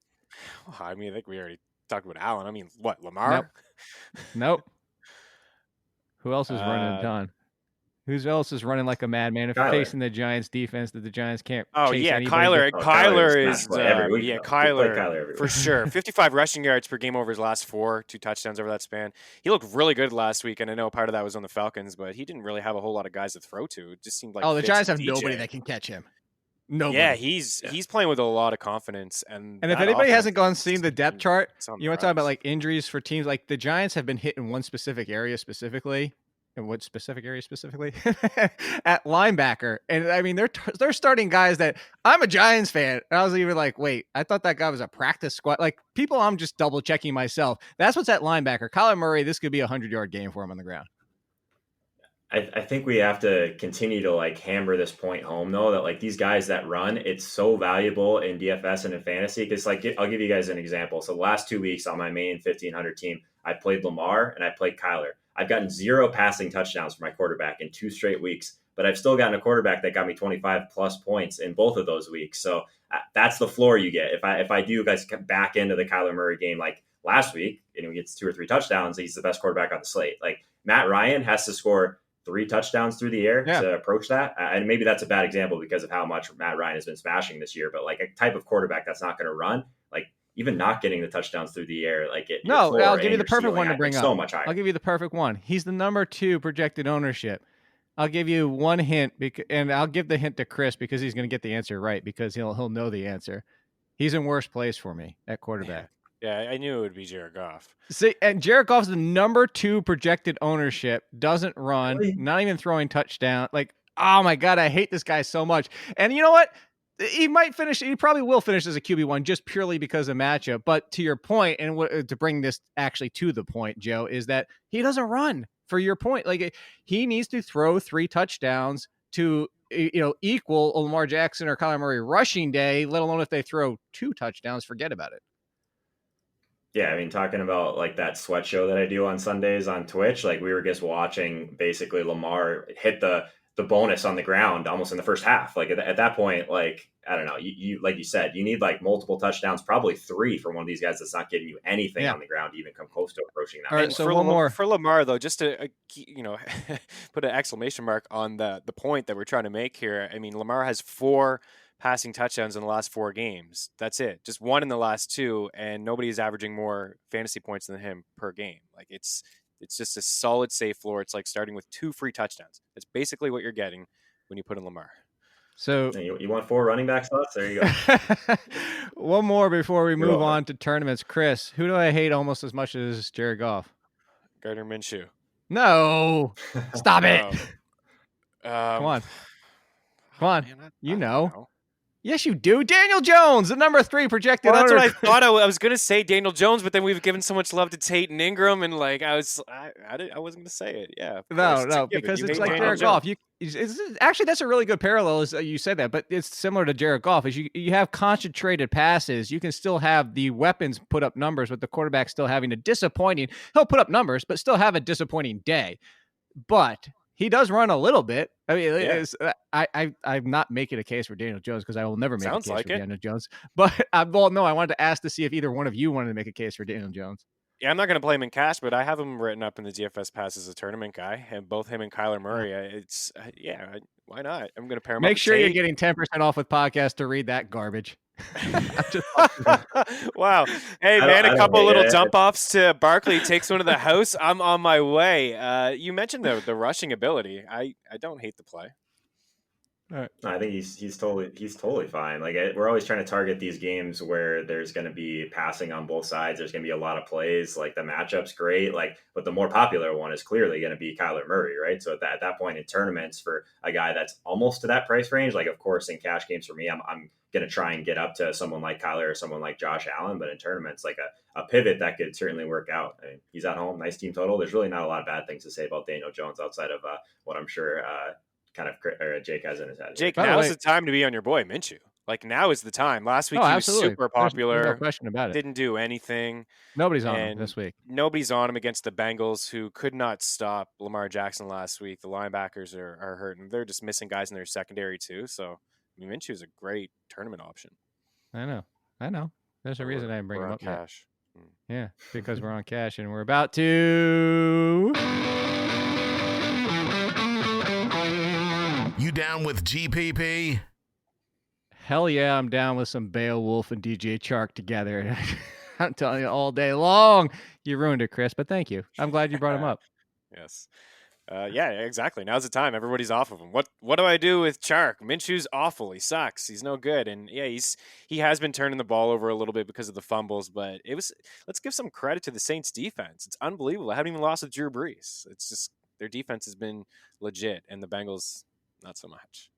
Well, I mean, I think we already talked about Allen. I mean, what, Lamar? Nope. Who else is running a ton? Who else is running like a madman if facing the Giants defense that the Giants can't chase anybody? Kyler is every week, Kyler for sure. 55 rushing yards per game over his last 4, 2 touchdowns over that span. He looked really good last week, and I know part of that was on the Falcons, but he didn't really have a whole lot of guys to throw to. It just seemed like the Giants have nobody that can catch him. Nobody. Yeah, he's playing with a lot of confidence, and if anybody hasn't seen the depth chart, you want to talk about like injuries for teams. Like the Giants have been hit in one specific area specifically. And what specific area specifically? At linebacker. And I mean, they're starting guys that I'm a Giants fan. And I was even like, wait, I thought that guy was a practice squad. Like people, I'm just double checking myself. That's what's at linebacker. Kyler Murray, this could be 100-yard game for him on the ground. I think we have to continue to like hammer this point home though, that like these guys that run, it's so valuable in DFS and in fantasy. Because like, I'll give you guys an example. So the last 2 weeks on my main 1500 team, I played Lamar and I played Kyler. I've gotten 0 passing touchdowns for my quarterback in 2 straight weeks, but I've still gotten a quarterback that got me 25 plus points in both of those weeks. So that's the floor you get. If I do guys back into the Kyler Murray game, like last week, and he gets 2 or 3 touchdowns, he's the best quarterback on the slate. Like Matt Ryan has to score 3 touchdowns through the air to approach that. And maybe that's a bad example because of how much Matt Ryan has been smashing this year, but like a type of quarterback that's not going to run, like even not getting the touchdowns through the air, like it. No, I'll give you the perfect one to bring up. So much higher. I'll give you the perfect one. He's the number 2 projected ownership. I'll give you one hint, and I'll give the hint to Chris because he's going to get the answer right because he'll know the answer. He's in worst place for me at quarterback. Yeah, I knew it would be Jared Goff. See, and Jared Goff's the number 2 projected ownership. Doesn't run, not even throwing touchdown. Like, oh my God, I hate this guy so much. And you know what? He might finish. He probably will finish as a QB1 just purely because of matchup. But to your point, and to bring this actually to the point, Joe, is that he doesn't run. For your point, like he needs to throw 3 touchdowns to equal Lamar Jackson or Kyler Murray rushing day. Let alone if they throw 2 touchdowns, forget about it. Yeah, I mean, talking about like that sweat show that I do on Sundays on Twitch, like we were just watching basically Lamar hit the bonus on the ground almost in the first half. Like at that point, like, I don't know, you like you said, you need like multiple touchdowns, probably 3 from one of these guys that's not getting you anything on the ground to even come close to approaching that. All right, so one more for Lamar though, just to put an exclamation mark on the point that we're trying to make here. I mean, Lamar has 4 passing touchdowns in the last 4 games. That's it. Just 1 in the last 2, and nobody's averaging more fantasy points than him per game. Like it's just a solid safe floor. It's like starting with 2 free touchdowns. That's basically what you're getting when you put in Lamar. So you want 4 running back slots? There you go. One more before we move on to tournaments. Chris, who do I hate almost as much as Jared Goff? Gardner Minshew. No, stop it. Come on. Man, You know. Yes, you do. Daniel Jones, the number 3 projected. Well, that's what I under- thought. I was going to say Daniel Jones, but then we've given so much love to Tate and Ingram, and like I wasn't going to say it. Yeah, of course. No, a given. because You it's hate like Daniel Jared Jones. Goff. Actually, that's a really good parallel. Is you say that, but it's similar to Jared Goff. Is you have concentrated passes, you can still have the weapons put up numbers, with the quarterback still having a disappointing. He'll put up numbers, but still have a disappointing day. But he does run a little bit. I mean, I'm not making a case for Daniel Jones because I will never make a case for Daniel Jones. But I wanted to ask to see if either one of you wanted to make a case for Daniel Jones. Yeah, I'm not going to play him in cash, but I have him written up in the DFS Pass as a tournament guy, and both him and Kyler Murray. It's why not? I'm going to pair him up. Make sure you're getting 10% off with podcast to read that garbage. Wow. Hey, man, a couple little dump offs to Barkley takes one to the house. I'm on my way. You mentioned the rushing ability. I don't hate the play. All right. I think he's totally fine. Like we're always trying to target these games where there's going to be passing on both sides. There's going to be a lot of plays. Like the matchup's great. But the more popular one is clearly going to be Kyler Murray, right? So at that point in tournaments for a guy that's almost to that price range, like of course in cash games for me, I'm going to try and get up to someone like Kyler or someone like Josh Allen. But in tournaments, like a pivot that could certainly work out. I mean, he's at home, nice team total. There's really not a lot of bad things to say about Daniel Jones outside of what I'm sure. Jake has in his head. Jake, now's the time to be on your boy Minshew. Like now is the time. Last week he was super popular. There's no question about it. Didn't do anything. Nobody's on him this week. Nobody's on him against the Bengals, who could not stop Lamar Jackson last week. The linebackers are hurting. They're just missing guys in their secondary too. So Minshew is a great tournament option. I know. There's a reason I didn't bring him up cash. Yeah, because we're on cash and we're about to. You down with GPP? Hell yeah, I'm down with some Beowulf and DJ Chark together. I'm telling you all day long. You ruined it, Chris, but thank you. I'm glad you brought him up. Yes. Yeah, exactly. Now's the time. Everybody's off of him. What do I do with Chark? Minshew's awful. He sucks. He's no good. And yeah, he has been turning the ball over a little bit because of the fumbles, but let's give some credit to the Saints defense. It's unbelievable. I haven't even lost with Drew Brees. It's just their defense has been legit, and the Bengals not so much.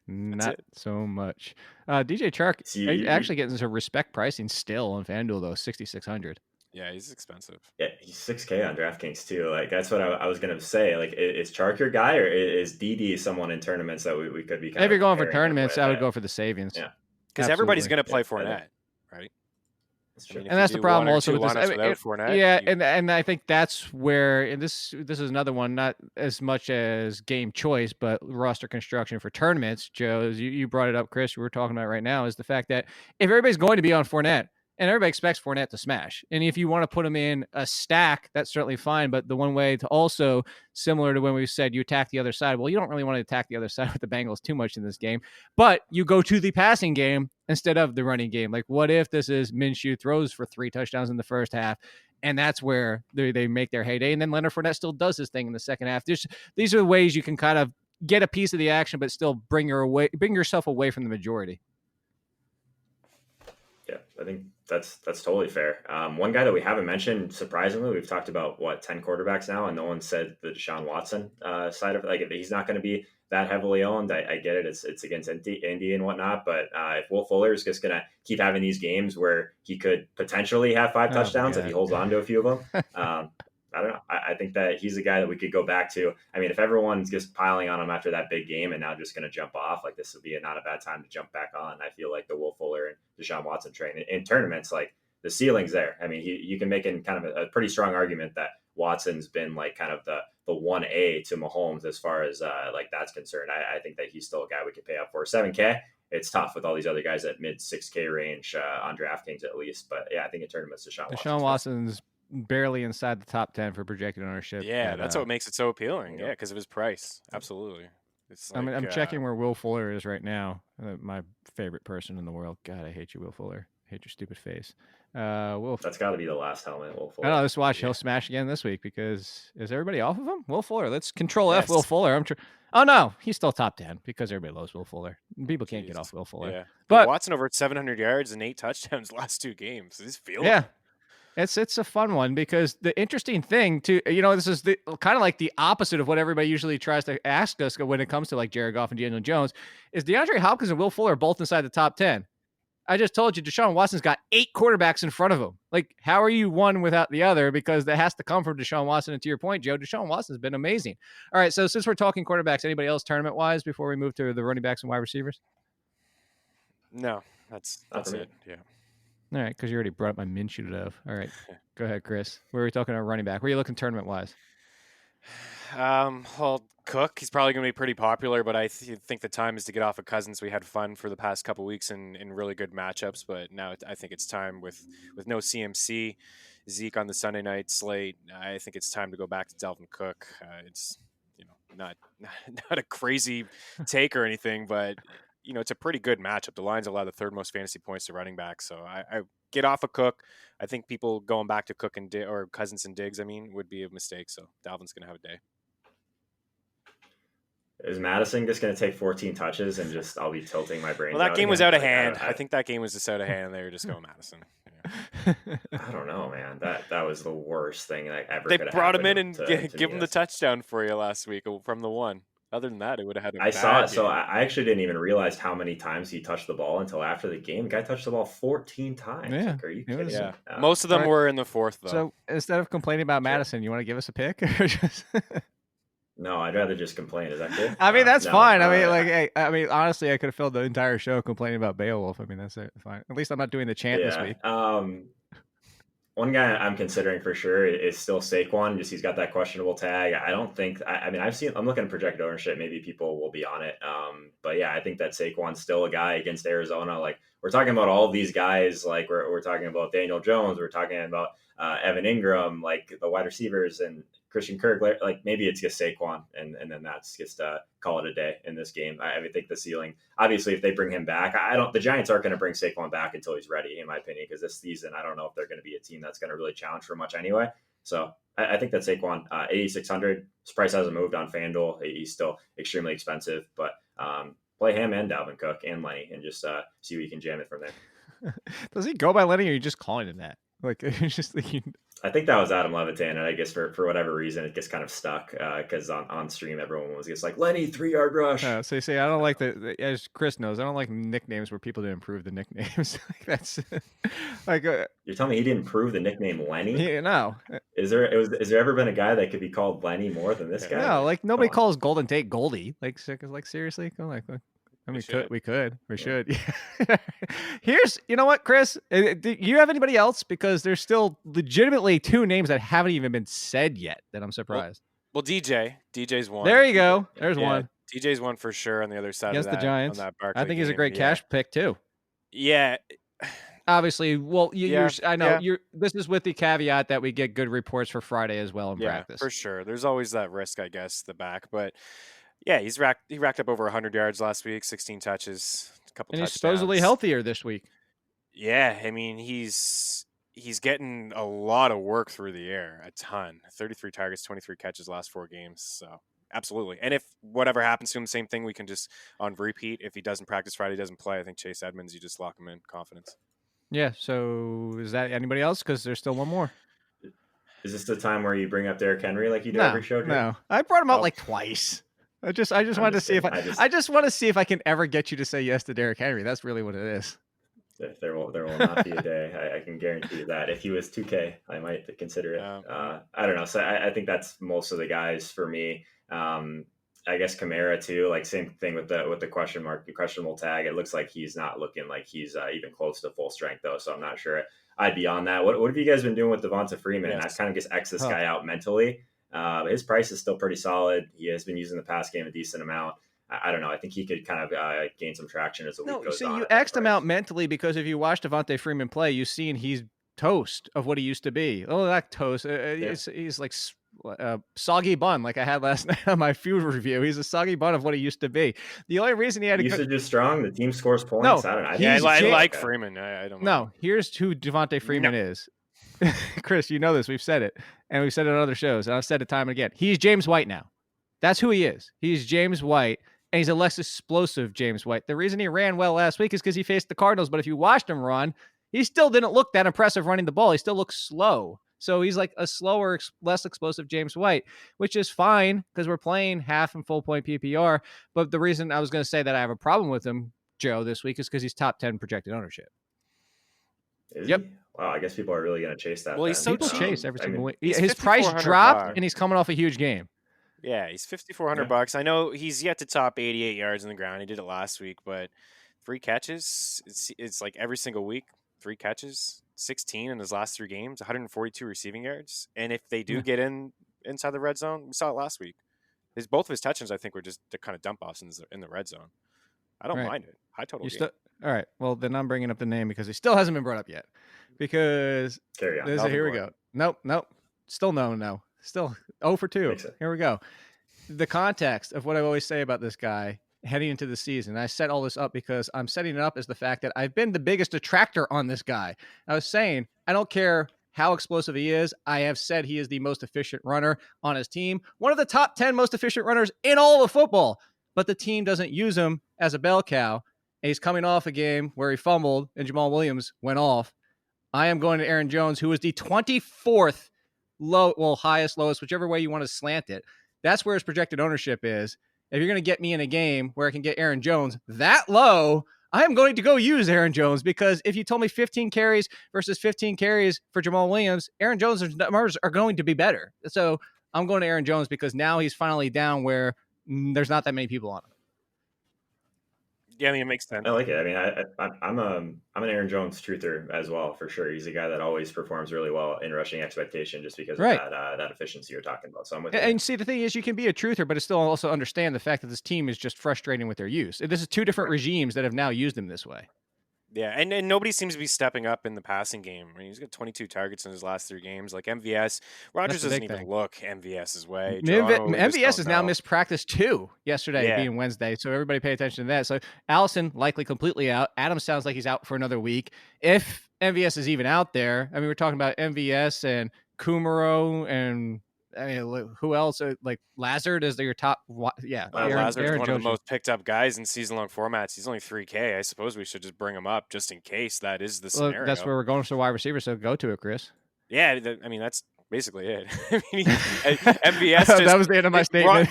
Not so much. DJ Chark actually getting some respect pricing still on FanDuel though, 6,600. Yeah, he's expensive. Yeah, he's $6K on DraftKings too. Like that's what I was gonna say. Like, is Chark your guy, or is DD someone in tournaments that we could be? If you're going for tournaments, I would go for the savings. Yeah, because everybody's gonna play Fournette, right? I mean, and that's the problem also with this. Fournette, and I think that's where, and this is another one, not as much as game choice, but roster construction for tournaments. Joe, you brought it up, Chris. We're talking about right now is the fact that if everybody's going to be on Fournette, and everybody expects Fournette to smash, and if you want to put him in a stack, that's certainly fine. But the one way to also, similar to when we said you attack the other side, well, you don't really want to attack the other side with the Bengals too much in this game, but you go to the passing game instead of the running game. Like, what if this is Minshew throws for 3 touchdowns in the first half, and that's where they make their heyday, and then Leonard Fournette still does his thing in the second half. These are the ways you can kind of get a piece of the action, but still bring yourself away from the majority. Yeah, I think that's totally fair. One guy that we haven't mentioned, surprisingly, we've talked about 10 quarterbacks now, and no one said the Deshaun Watson side of it. Like, he's not going to be that heavily owned. I get it. It's against Indy and whatnot, but if Will Fuller is just going to keep having these games where he could potentially have 5 touchdowns if he holds on to a few of them, I don't know. I think that he's a guy that we could go back to. I mean, if everyone's just piling on him after that big game and now just going to jump off, like, this would be not a bad time to jump back on. I feel like the Will Fuller and Deshaun Watson train in tournaments, like, the ceiling's there. I mean, you can make in kind of a pretty strong argument that Watson's been like kind of the 1A to Mahomes as far as like that's concerned. I think that he's still a guy we could pay up for. 7K, it's tough with all these other guys at mid 6K range on DraftKings at least. But yeah, I think in tournaments, Deshaun Watson's barely inside the top 10 for projected ownership. Yeah, that's what makes it so appealing. Yeah, because of his price. Absolutely. It's like, I'm checking where Will Fuller is right now. My favorite person in the world. God, I hate you, Will Fuller. I hate your stupid face. That's got to be the last helmet, Will Fuller. I know. Let's watch. He'll smash again this week because is everybody off of him? Will Fuller. Let's control F Will Fuller. Oh no, he's still top 10 because everybody loves Will Fuller. People can't get off Will Fuller. Yeah. But Watson over 700 yards and 8 touchdowns last 2 games. He's feeling it. It's a fun one because the interesting thing too, this is kind of like the opposite of what everybody usually tries to ask us when it comes to like Jared Goff and Daniel Jones, is DeAndre Hopkins and Will Fuller are both inside the top 10. I just told you Deshaun Watson's got 8 quarterbacks in front of him. Like, how are you one without the other? Because that has to come from Deshaun Watson. And to your point, Joe, Deshaun Watson's been amazing. All right, so since we're talking quarterbacks, anybody else tournament-wise before we move to the running backs and wide receivers? No, that's it. Yeah. All right, because you already brought up my Minshew to death. All right, go ahead, Chris. Where are we talking about running back? Where are you looking tournament-wise? Well, Cook, he's probably going to be pretty popular, but I think the time is to get off of Cousins. We had fun for the past couple weeks in really good matchups, but now I think it's time with no CMC, Zeke on the Sunday night slate. I think it's time to go back to Dalvin Cook. It's not a crazy take or anything, but it's a pretty good matchup. The Lions allow the 3rd most fantasy points to running back, so I get off of Cook. I think people going back to Cook or Cousins and Diggs, would be a mistake. So Dalvin's going to have a day. Is Madison just going to take 14 touches and just I'll be tilting my brain? Well, that game was out of hand. I think that game was just out of hand. They were just going Madison. Yeah. I don't know, man. That was the worst thing that ever. They brought him in and give him the touchdown for you last week from the one. Other than that, it would have had. I saw it, so I actually didn't even realize how many times he touched the ball until after the game. The guy touched the ball 14 times. Yeah, like, are you kidding? Yeah. Most of them were in the 4th, though. So instead of complaining about Madison, you want to give us a pick? Or just... No, I'd rather just complain. Is that cool? That's fine. Honestly, I could have filled the entire show complaining about Beowulf. That's it. Fine. At least I'm not doing the chant this week. One guy I'm considering for sure is still Saquon. Just he's got that questionable tag. I don't think. I'm looking at projected ownership. Maybe people will be on it. But yeah, I think that Saquon's still a guy against Arizona. Like we're talking about all of these guys. Like we're talking about Daniel Jones. We're talking about Evan Ingram. Like the wide receivers and Christian Kirk. Like maybe it's just Saquon, and then that's just call it a day in this game. I think the ceiling. Obviously, if they bring him back, the Giants aren't going to bring Saquon back until he's ready, in my opinion, because this season I don't know if they're going to be a team that's going to really challenge for much anyway. So I think that Saquon 8,600. His price hasn't moved on FanDuel. He's still extremely expensive, but play him and Dalvin Cook and Lenny, and just see what you can jam it from there. Does he go by Lenny, or are you just calling him that? Like it's just like I think that was Adam Levitan, and I guess for whatever reason it gets kind of stuck because on stream everyone was just like Lenny 3-yard rush. So you say I don't like as Chris knows, I don't like nicknames where people didn't improve the nicknames. That's like you're telling me he didn't improve the nickname Lenny? Yeah, no. Is there ever been a guy that could be called Lenny more than this guy? No, like nobody calls Golden Tate Goldie. Like seriously, we should. Here's, you know what, Chris? Do you have anybody else? Because there's still legitimately 2 names that haven't even been said yet that I'm surprised. Well, DJ's one. There you go. There's one. DJ's one for sure on the other side of that. The Giants. On that I think he's a great cash pick too. Yeah. Obviously, well, I know this is with the caveat that we get good reports for Friday as well in practice. For sure. There's always that risk, I guess, the back, but. Yeah, he racked up over 100 yards last week, 16 touches, a couple touchdowns. He's supposedly healthier this week. Yeah, he's getting a lot of work through the air, a ton. 33 targets, 23 catches last 4 games. So absolutely. And if whatever happens to him, same thing, we can just on repeat. If he doesn't practice Friday, doesn't play, I think Chase Edmonds, you just lock him in, confidence. Yeah. So is that anybody else? Because there's still one more. Is this the time where you bring up Derrick Henry like you do every show? No, I brought him out like twice. I just wanted to see if I just want to see if I can ever get you to say yes to Derrick Henry. That's really what it is. There will not be a day. I can guarantee you that. If he was 2K, I might consider it. I don't know. So I think that's most of the guys for me. I guess Kamara too. Like same thing with the questionable tag. It looks like he's not looking like he's even close to full strength though. So I'm not sure I'd be on that. What have you guys been doing with Devonta Freeman? Yes. I've kind of just X this guy out mentally. His price is still pretty solid. He has been using the pass game a decent amount. I don't know. I think he could kind of gain some traction as the week goes on. You X'd him out mentally because if you watch Devonta Freeman play, you've seen he's toast of what he used to be. Oh, that toast. He's like soggy bun like I had last night on my food review. He's a soggy bun of what he used to be. The only reason he had usage is strong. The team scores points. No, I don't know. I like Freeman. I don't know. No, here's who Devonta Freeman is. Chris, you know this. We've said it. And we've said it on other shows. And I've said it time and again. He's James White now. That's who he is. He's James White. And he's a less explosive James White. The reason he ran well last week is because he faced the Cardinals. But if you watched him run, he still didn't look that impressive running the ball. He still looks slow. So he's like a slower, less explosive James White, which is fine because we're playing half and full point PPR. But the reason I was going to say that I have a problem with him, Joe, this week is because he's top 10 projected ownership. Is Yep. he? Wow, I guess people are really going to chase that. Well, he's so People cheap. chase every single week. he's His price dropped, $5,400. and he's coming off a huge game. Yeah, he's $5,400. I know he's yet to top 88 yards on the ground. He did it last week, but 3 catches. It's like every single week, 3 catches, 16 in his last 3 games, 142 receiving yards. And if they do get inside the red zone, we saw it last week. Both of his touchdowns, I think, were just the kind of dump offs in the red zone. I don't mind it. High total game. All right. Well, then I'm bringing up the name because he still hasn't been brought up yet. Because Carry on. here we go. Nope. Still no. Still 0 for 2. Here we go. The context of what I always say about this guy heading into the season. I set all this up because I'm setting it up as the fact that I've been the biggest detractor on this guy. I was saying, I don't care how explosive he is. I have said he is the most efficient runner on his team. One of the top 10 most efficient runners in all of football. But the team doesn't use him as a bell cow. And he's coming off a game where he fumbled and Jamal Williams went off. I am going to Aaron Jones, who is the 24th highest, lowest, whichever way you want to slant it. That's where his projected ownership is. If you're going to get me in a game where I can get Aaron Jones that low, I am going to go use Aaron Jones, because if you told me 15 carries versus 15 carries for Jamal Williams, Aaron Jones' numbers are going to be better. So I'm going to Aaron Jones because now he's finally down where there's not that many people on him. Yeah, I mean, it makes sense. I like it. I mean, I'm an Aaron Jones truther as well, for sure. He's a guy that always performs really well in rushing expectation just because of that efficiency you're talking about. So I'm with you. And see, the thing is, you can be a truther, but still also understand the fact that this team is just frustrating with their use. This is 2 different regimes that have now used him this way. Yeah, and nobody seems to be stepping up in the passing game. I mean, he's got 22 targets in his last 3 games. Like MVS, Rodgers doesn't even look MVS's way. MVS has now missed practice 2 yesterday, being Wednesday. So everybody pay attention to that. So Allison likely completely out. Adams sounds like he's out for another week. If MVS is even out there, I mean, we're talking about MVS and Kumaro and who else? Like Lazard is your top. Lazard's one of the most picked up guys in season-long formats. He's only 3K. I suppose we should just bring him up just in case that is the scenario. That's where we're going for wide receiver. So go to it, Chris. Yeah, I mean that's basically it. I mean, MVS. That was the end of my statement.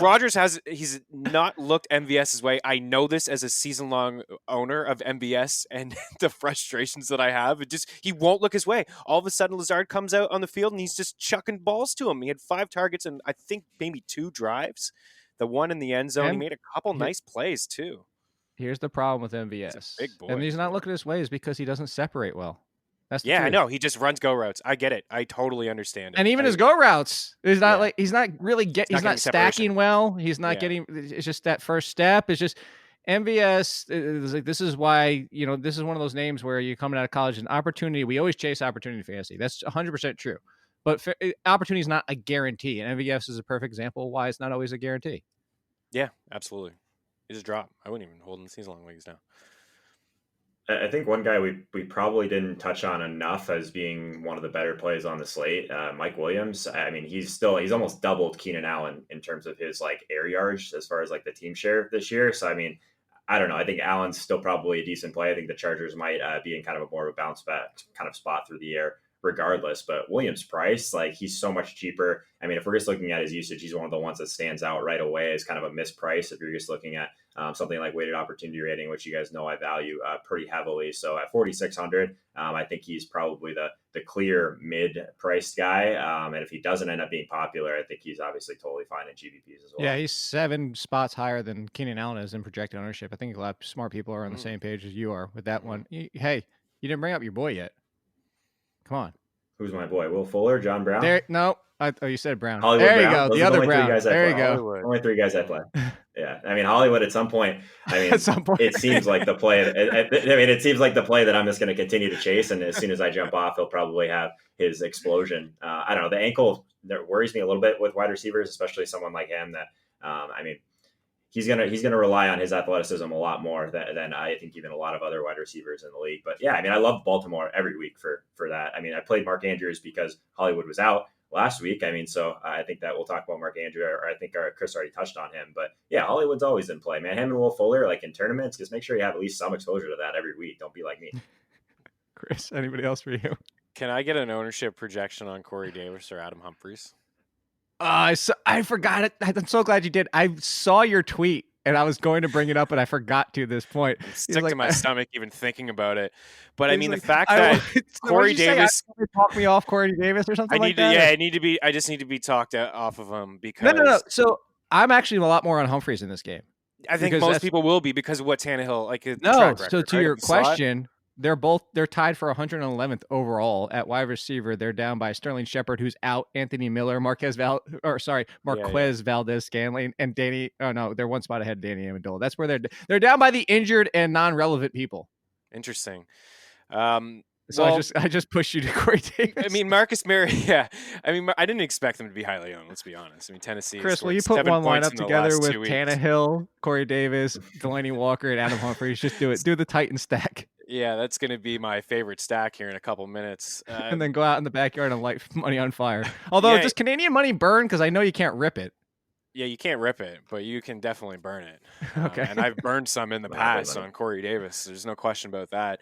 Rodgers he's not looked MVS's way. I know this as a season-long owner of MVS, and the frustrations that I have. He won't look his way. All of a sudden, Lazard comes out on the field and he's just chucking balls to him. He had 5 targets and I think maybe 2 drives. The one in the end zone. He made a couple nice plays too. Here's the problem with MVS. He's a big boy. And he's not looking his way is because he doesn't separate well. I know. He just runs go routes. I get it. I totally understand it. And even his go routes is not he's not stacking separation well. He's not getting. It's just that first step. It's just MVS is like, this is why, this is one of those names where you're coming out of college, an opportunity. We always chase opportunity fantasy. That's 100% true. But opportunity is not a guarantee. And MVS is a perfect example of why it's not always a guarantee. Yeah, absolutely. He just dropped. I wouldn't even hold in season-long leagues now. I think one guy we probably didn't touch on enough as being one of the better plays on the slate, Mike Williams. I mean, he's almost doubled Keenan Allen in terms of his air yards as far as the team share this year. So, I mean, I don't know. I think Allen's still probably a decent play. I think the Chargers might be in kind of a more of a bounce back kind of spot through the year regardless. But Williams' price, he's so much cheaper. I mean, if we're just looking at his usage, he's one of the ones that stands out right away as kind of a misprice. If you're just looking at something like weighted opportunity rating, which you guys know I value pretty heavily. So at 4,600, I think he's probably the clear mid-priced guy. And if he doesn't end up being popular, I think he's obviously totally fine in GPPs as well. Yeah, he's 7 spots higher than Keenan Allen is in projected ownership. I think a lot of smart people are on the same page as you are with that one. Hey, you didn't bring up your boy yet. Come on. Who's my boy? Will Fuller? John Brown? You said Brown. Hollywood there you Brown. go. Those the other Brown. There you go. Only 3 guys I play. Yeah. I mean, Hollywood at some point, at some point. It seems like the play. It seems like the play that I'm just going to continue to chase. And as soon as I jump off, he'll probably have his explosion. I don't know. The ankle that worries me a little bit with wide receivers, especially someone like him that, he's gonna rely on his athleticism a lot more than I think even a lot of other wide receivers in the league. But yeah, I mean, I love Baltimore every week for that. I mean, I played Mark Andrews because Hollywood was out last week. I mean, so I think that we'll talk about Mark Andrews, or I think Chris already touched on him. But yeah, Hollywood's always in play, man. Him and Will Fuller, in tournaments, just make sure you have at least some exposure to that every week. Don't be like me. Chris. Anybody else for you? Can I get an ownership projection on Corey Davis or Adam Humphries? I forgot it. I'm so glad you did. I saw your tweet and I was going to bring it up, but I forgot to this point. I'm sick to my stomach even thinking about it. But I mean, like, the fact that Corey Davis talk me off Corey Davis or something like that. Yeah, I just need to be talked off of him because no. So I'm actually a lot more on Humphries in this game. I think most people will be because of what Tannehill No. track record, So to right? your question, they're tied for 111th overall at wide receiver. They're down by Sterling Shepard, who's out, Anthony Miller, Marquez Valdez-Scantling, and Danny. Oh no, they're one spot ahead of Danny Amendola. That's where they're down by the injured and non-relevant people. Interesting. So I just pushed you to Corey Davis. I mean, Marcus Mariota. Yeah, I mean, I didn't expect them to be highly owned. Let's be honest. I mean, Tennessee. Chris, will you put one lineup together with Tannehill, Corey Davis, Delaney Walker, and Adam Humphries? Just do it. Do the Titan stack. Yeah, that's going to be my favorite stack here in a couple minutes. And then go out in the backyard and light money on fire. Although, does Canadian money burn? Because I know you can't rip it. Yeah, you can't rip it, but you can definitely burn it. Okay. And I've burned some in the past on Corey Davis. There's no question about that.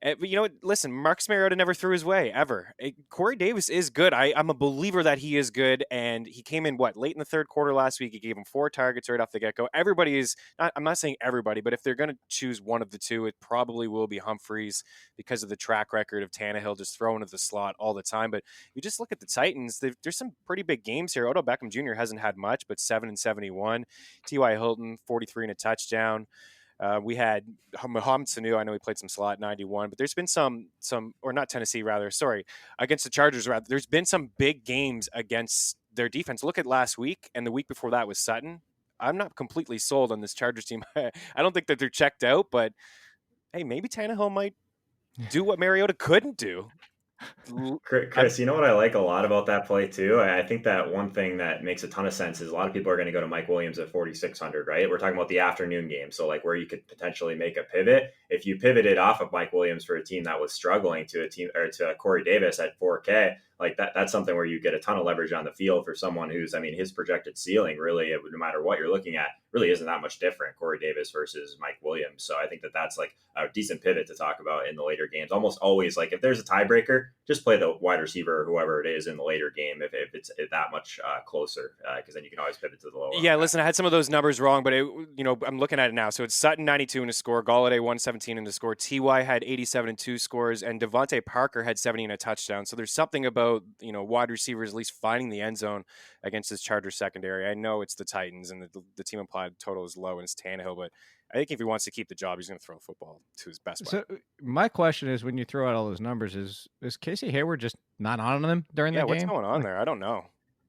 But you know what? Listen, Marcus Mariota never threw his way, ever. Corey Davis is good. I'm a believer that he is good, and he came in, late in the third quarter last week. He gave him 4 targets right off the get-go. Everybody is – I'm not saying everybody, but if they're going to choose one of the two, it probably will be Humphries because of the track record of Tannehill just throwing to the slot all the time. But you just look at the Titans, there's some pretty big games here. Odell Beckham Jr. hasn't had much, but 7-71. T.Y. Hilton, 43 and a touchdown. We had Mohamed Sanu. I know he played some slot 91, but there's been some, or not Tennessee, rather. Sorry, against the Chargers. Rather, there's been some big games against their defense. Look at last week, and the week before that was Sutton. I'm not completely sold on this Chargers team. I don't think that they're checked out, but hey, maybe Tannehill might do what Mariota couldn't do. Chris, you know what I like a lot about that play too? I think that one thing that makes a ton of sense is a lot of people are going to go to Mike Williams at 4,600, right? We're talking about the afternoon game. So where you could potentially make a pivot. If you pivoted off of Mike Williams for a team that was struggling to Corey Davis at 4K, that's something where you get a ton of leverage on the field for someone who's, his projected ceiling really, no matter what you're looking at, really isn't that much different, Corey Davis versus Mike Williams. So I think that's a decent pivot to talk about in the later games. Almost always, if there's a tiebreaker, just play the wide receiver or whoever it is in the later game if it's that much closer, because then you can always pivot to the lower. Yeah, listen, I had some of those numbers wrong, but I'm looking at it now. So it's Sutton 92 in a score, Golladay 117 in the score, Ty had 87 and 2 scores, and Devontae Parker had 70 and a touchdown. So there's something about wide receivers at least finding the end zone against this Chargers secondary. I know it's the Titans and the team implied total is low and it's Tannehill, but I think if he wants to keep the job, he's going to throw football to his best player. So my question is, when you throw out all those numbers, is Casey Hayward just not on them during the game? Yeah, what's going on there? I don't know.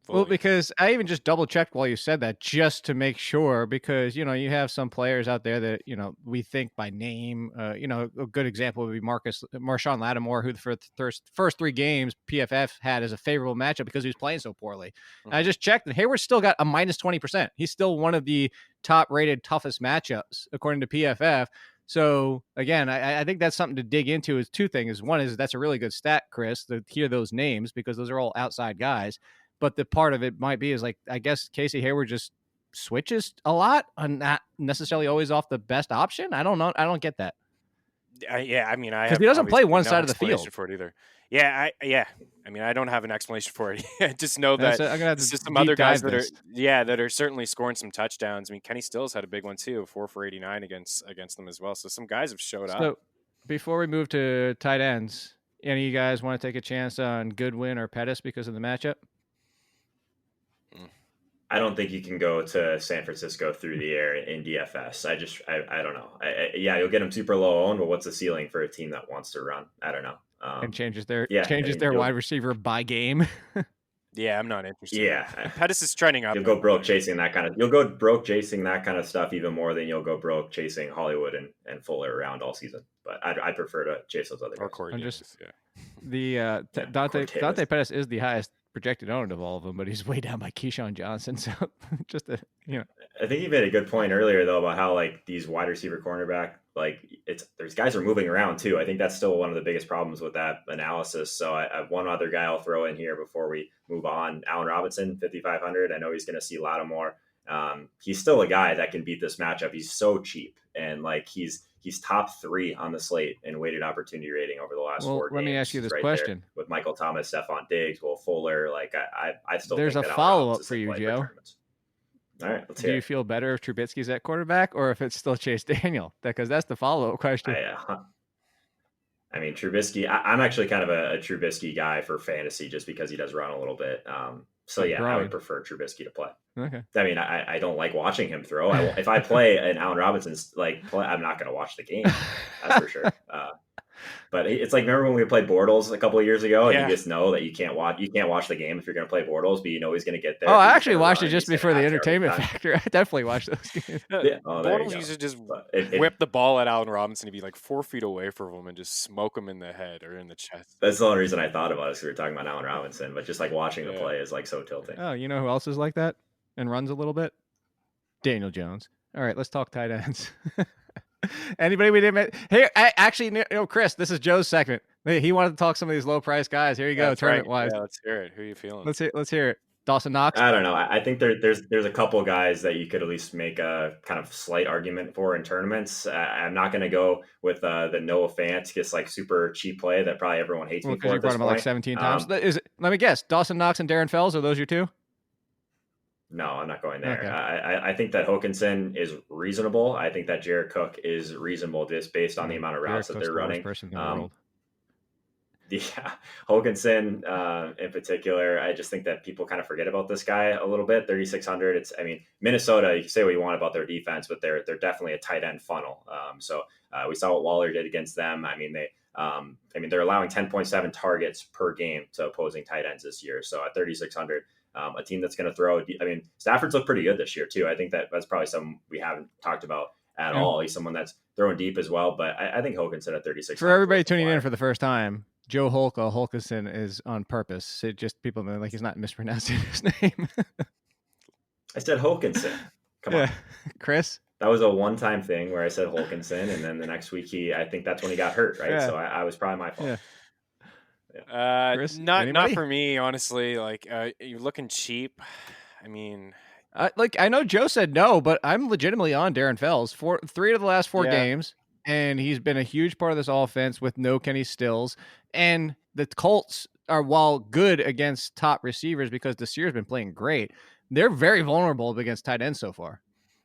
Well, because I even just double checked while you said that just to make sure, because, you have some players out there that, we think by name, a good example would be Marshawn Lattimore, who for the first 3 games PFF had as a favorable matchup because he was playing so poorly. Mm-hmm. I just checked and Hayward still got a minus 20%. He's still one of the top rated toughest matchups according to PFF. So again, I think that's something to dig into is 2 things. One is that's a really good stat, Chris, to hear those names because those are all outside guys. But the part of it might be is I guess Casey Hayward just switches a lot and not necessarily always off the best option. I don't know. I don't get that. Because he doesn't play one side of the field for it either. I don't have an explanation for it. I just know that there's just some other guys that are certainly scoring some touchdowns. Kenny Stills had a big one too, 4 for 89 against them as well. So some guys have showed up. So before we move to tight ends, any of you guys want to take a chance on Goodwin or Pettis because of the matchup? I don't think you can go to San Francisco through the air in DFS. I don't know. You'll get them super low owned, but what's the ceiling for a team that wants to run? I don't know. And changes their wide receiver by game. Yeah, I'm not interested. Yeah, Pettis is trending up. You'll go broke chasing that kind of stuff even more than you'll go broke chasing Hollywood and Fuller around all season. But I prefer to chase those other guys. Or Corey Davis, Dante Pettis is the highest projected owned of all of them, but he's way down by Keyshawn Johnson. So I think you made a good point earlier though about how these wide receiver cornerback, there's guys are moving around too. I think that's still one of the biggest problems with that analysis. So I have one other guy I'll throw in here before we move on. Allen Robinson, 5,500. I know he's going to see Lattimore he's still a guy that can beat this matchup. He's so cheap, and like he's top 3 on the slate in weighted opportunity rating over the last 4 games. Let me ask you this right question: with Michael Thomas, Stephon Diggs, Will Fuller, like I still there's think a follow up for you, Joe. All right, let's hear. Do you feel better if Trubisky's at quarterback or if it's still Chase Daniel? Because that's the follow up question. I mean, Trubisky, I'm actually kind of a Trubisky guy for fantasy just because he does run a little bit. So yeah, I would prefer Trubisky to play. Okay. I mean, I don't like watching him throw. If I play an Allen Robinson's play, I'm not going to watch the game. That's for sure. But it's like, remember when we played Bortles a couple of years ago, and you just know that you can't watch the game if you're going to play Bortles, but you know he's going to get there. Oh, I actually watched it just before the entertainment factor. I definitely watched those games. Bortles used to just whip the ball at Allen Robinson. He'd be like 4 feet away from him and just smoke him in the head or in the chest. That's the only reason I thought about it, because we were talking about Allen Robinson, but just like watching the play is like so tilting. Oh, you know who else is like that and runs a little bit? Daniel Jones. All right, let's talk tight ends. Anybody we didn't? Hey, actually, Chris, this is Joe's segment. He wanted to talk some of these low price guys. Here you go, tournament wise. Yeah, let's hear it. Who are you feeling? Let's hear it. Dawson Knox. I don't know. I think there's a couple guys that you could at least make a kind of slight argument for in tournaments. I'm not going to go with the Noah Fant, just like super cheap play that probably everyone hates me for. You brought him like 17 times. Let me guess. Dawson Knox and Darren Fells, are those your two? No, I'm not going there. Okay. I think that Hawkinson is reasonable. I think that Jared Cook is reasonable just based on the amount of routes that they're running. Yeah, Hawkinson in particular, I just think that people kind of forget about this guy a little bit. 3,600. Minnesota, you can say what you want about their defense, but they're definitely a tight end funnel. So we saw what Waller did against them. They're allowing 10.7 targets per game to opposing tight ends this year. So at 3,600. A team that's going to throw. Stafford's looked pretty good this year too. I think that's probably something we haven't talked about at all. He's someone that's throwing deep as well, but I think Hawkinson at 36. For everybody tuning in for the first time, Joe Holka is on purpose. It just people know, like he's not mispronouncing his name. I said Hawkinson. Come on, Chris. That was a one-time thing where I said Hawkinson, and then the next week I think that's when he got hurt, right? So I was probably my fault. Chris, not for me, honestly. Like you're looking cheap. I know Joe said no, but I'm legitimately on Darren Fells for 3 of the last 4 games, and he's been a huge part of this offense with no Kenny Stills. And the Colts are, while good against top receivers because Desir's been playing great, they're very vulnerable against tight ends so far.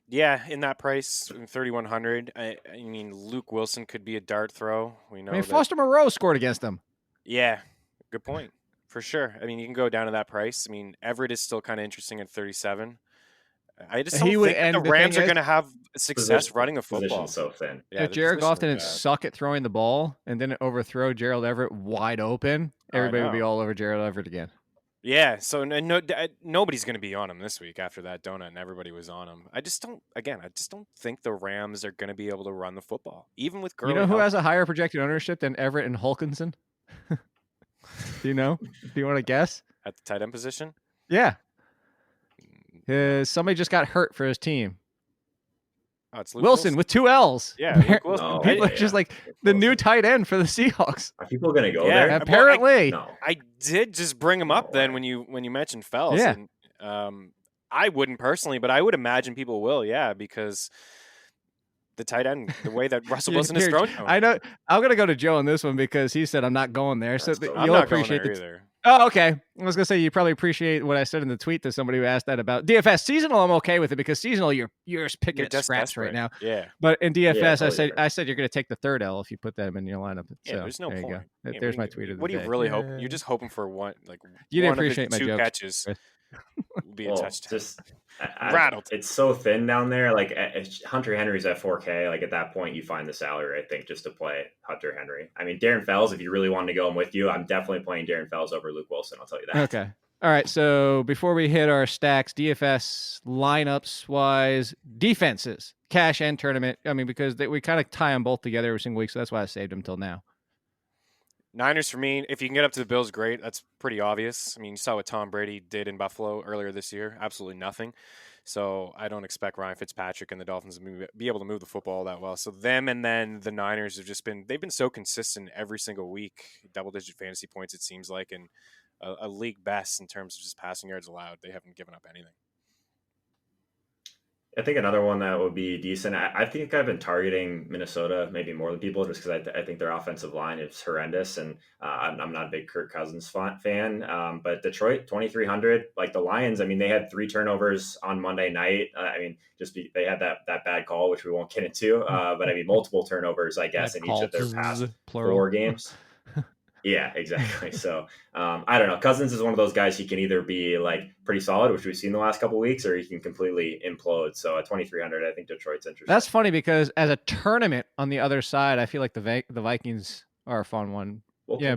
Yeah, in that price, 3,100. Luke Wilson could be a dart throw. We know. Foster Moreau scored against them. Yeah, good point. For sure. You can go down to that price. Everett is still kind of interesting at 37. I just don't think the Rams are going to have success running a football. So thin. Yeah, if Jared Goff didn't suck at throwing the ball and didn't overthrow Gerald Everett wide open, everybody would be all over Gerald Everett again. Yeah, so nobody's going to be on him this week after that donut, and everybody was on him. I just don't think the Rams are going to be able to run the football, even with Gurley. You know who has a higher projected ownership than Everett and Hawkinson? Do you know? Do you want to guess? At the tight end position? Yeah. Somebody just got hurt for his team. Oh, it's Luke Wilson with 2 L's. Yeah, Luke Wilson. People are just like the new tight end for the Seahawks. Are people going to go there? Apparently. I did just bring him up then when you mentioned Fells. Yeah. And, I wouldn't personally, but I would imagine people will, because the tight end, the way that Russell Wilson is thrown. I know. I'm going to go to Joe on this one because he said I'm not going there. So you'll appreciate either. Oh, okay. I was going to say you probably appreciate what I said in the tweet to somebody who asked that about DFS. Seasonal, I'm okay with it because seasonal, you're just picking at scraps right now. Yeah. But in DFS, I said you're going to take the 3rd L if you put them in your lineup. Yeah, there's no point. There's my tweet of the day. What do you really hope? You're just hoping for one, you didn't appreciate my 2 jokes. catches. Be a touchdown. Rattled. It's so thin down there. Hunter Henry's at 4K. At that point, you find the salary, I think, just to play Hunter Henry. Darren Fells, if you really wanted to go, I'm with you. I'm definitely playing Darren Fells over Luke Wilson. I'll tell you that. Okay. All right. So before we hit our stacks, DFS lineups wise, defenses, cash and tournament. Because we kind of tie them both together every single week. So that's why I saved them till now. Niners for me, if you can get up to the Bills, great. That's pretty obvious. You saw what Tom Brady did in Buffalo earlier this year. Absolutely nothing. So I don't expect Ryan Fitzpatrick and the Dolphins to be able to move the football that well. So them and then the Niners have they've been so consistent every single week, double-digit fantasy points it seems like, and a league best in terms of just passing yards allowed. They haven't given up anything. I think another one that would be decent. I think I've been targeting Minnesota maybe more than people just because I think their offensive line is horrendous, and I'm not a big Kirk Cousins fan. But Detroit 2,300, like the Lions. I mean, they had 3 turnovers on Monday night. They had that bad call, which we won't get into. But I mean, multiple turnovers, I guess, in each of their past plural. 4 games. Yeah, exactly. So I don't know. Cousins is one of those guys. He can either be like pretty solid, which we've seen the last couple of weeks, or he can completely implode. So at 2,300, I think Detroit's interesting. That's funny because as a tournament on the other side, I feel like the Vikings are a fun one.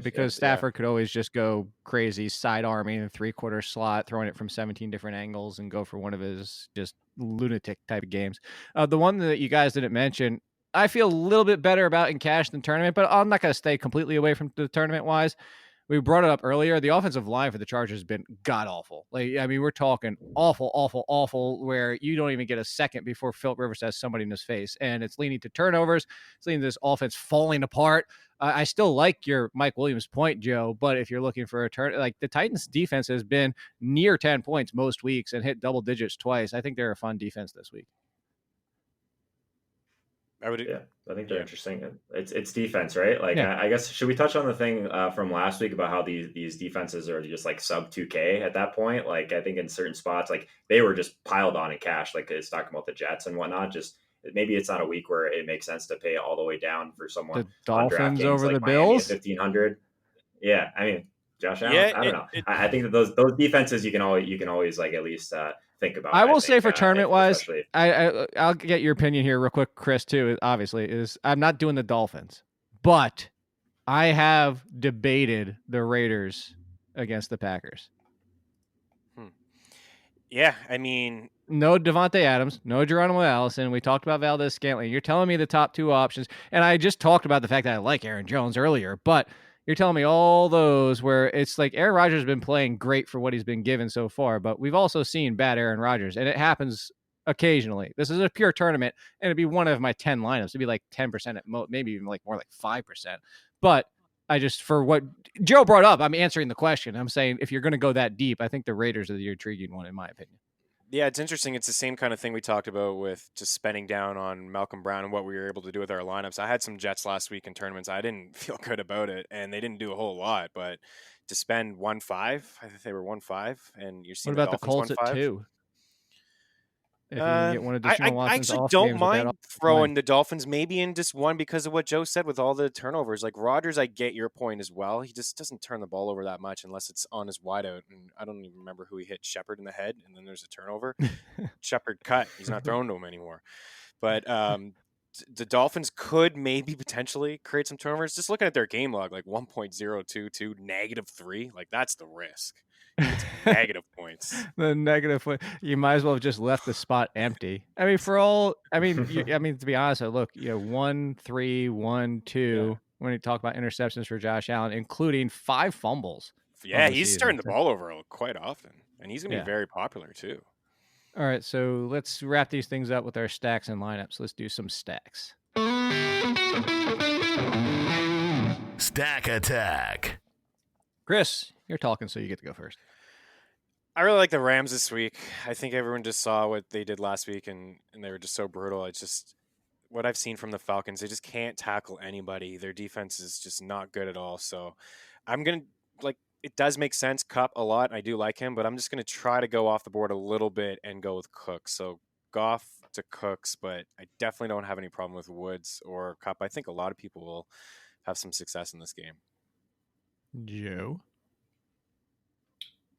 Because Stafford could always just go crazy, side arming in 3/4 slot, throwing it from 17 different angles and go for one of his just lunatic type of games. The one that you guys didn't mention, I feel a little bit better about in cash than tournament, but I'm not going to stay completely away from the tournament wise. We brought it up earlier. The offensive line for the Chargers has been god awful. Like, I mean, we're talking awful, where you don't even get a second before Philip Rivers has somebody in his face, and it's leading to turnovers. It's leading to this offense falling apart. I still like your Mike Williams point, Joe, but if you're looking for a turn, like the Titans defense has been near 10 points most weeks and hit double digits twice. I think they're a fun defense this week. I think they're interesting. It's defense, right? Like, I guess, should we touch on the thing from last week about how these defenses are just like sub 2K at that point? Like, I think in certain spots, like they were just piled on in cash. Like it's talking about the Jets and whatnot. Just maybe it's not a week where it makes sense to pay all the way down for someone. The Dolphins over like the Miami Bills, 1,500. Yeah, I mean, Josh Allen. Yeah, I don't know. I think that those defenses you can always like at least think about. I will say for tournament wise, I'll get your opinion here real quick, Chris. Too obviously is I'm not doing the Dolphins, but I have debated the Raiders against the Packers. Yeah, I mean, no Devontae Adams, no Geronimo Allison. We talked about Valdez-Scantling. You're telling me the top 2 options, and I just talked about the fact that I like Aaron Jones earlier, but you're telling me all those where it's like Aaron Rodgers has been playing great for what he's been given so far, but we've also seen bad Aaron Rodgers, and it happens occasionally. This is a pure tournament, and it'd be one of my 10 lineups. It'd be like 10% at most, maybe even like more like 5%. But I just, for what Joe brought up, I'm answering the question. I'm saying if you're going to go that deep, I think the Raiders are the intriguing one, in my opinion. Yeah, it's interesting. It's the same kind of thing we talked about with just spending down on Malcolm Brown and what we were able to do with our lineups. I had some Jets last week in tournaments. I didn't feel good about it, and they didn't do a whole lot. But to spend 1.5, I think they were 1.5, and you're seeing. What about the Colts 1.5? At 2? If you can get one additional I actually don't mind throwing the Dolphins maybe in just one because of what Joe said with all the turnovers. Like Rodgers, I get your point as well. He just doesn't turn the ball over that much unless it's on his wideout. And I don't even remember who he hit Shepard in the head, and then there's a turnover. Shepard cut. He's not throwing to him anymore. But the Dolphins could maybe potentially create some turnovers. Just looking at their game log, like 1.022, -3, like that's the risk. It's negative points. The negative point. You might as well have just left the spot empty. I mean, to be honest, look, 1, 3, 1, 2. When you talk about interceptions for Josh Allen, including 5 fumbles. Yeah, he's turning the ball over quite often, and he's going to be very popular too. All right, so let's wrap these things up with our stacks and lineups. Let's do some stacks. Stack Attack. Chris, you're talking, so you get to go first. I really like the Rams this week. I think everyone just saw what they did last week, and they were just so brutal. It's just what I've seen from the Falcons. They just can't tackle anybody. Their defense is just not good at all. So I'm going to, it does make sense. Kupp a lot. I do like him, but I'm just going to try to go off the board a little bit and go with Cooks. So Goff to Cooks, but I definitely don't have any problem with Woods or Kupp. I think a lot of people will have some success in this game. Joe?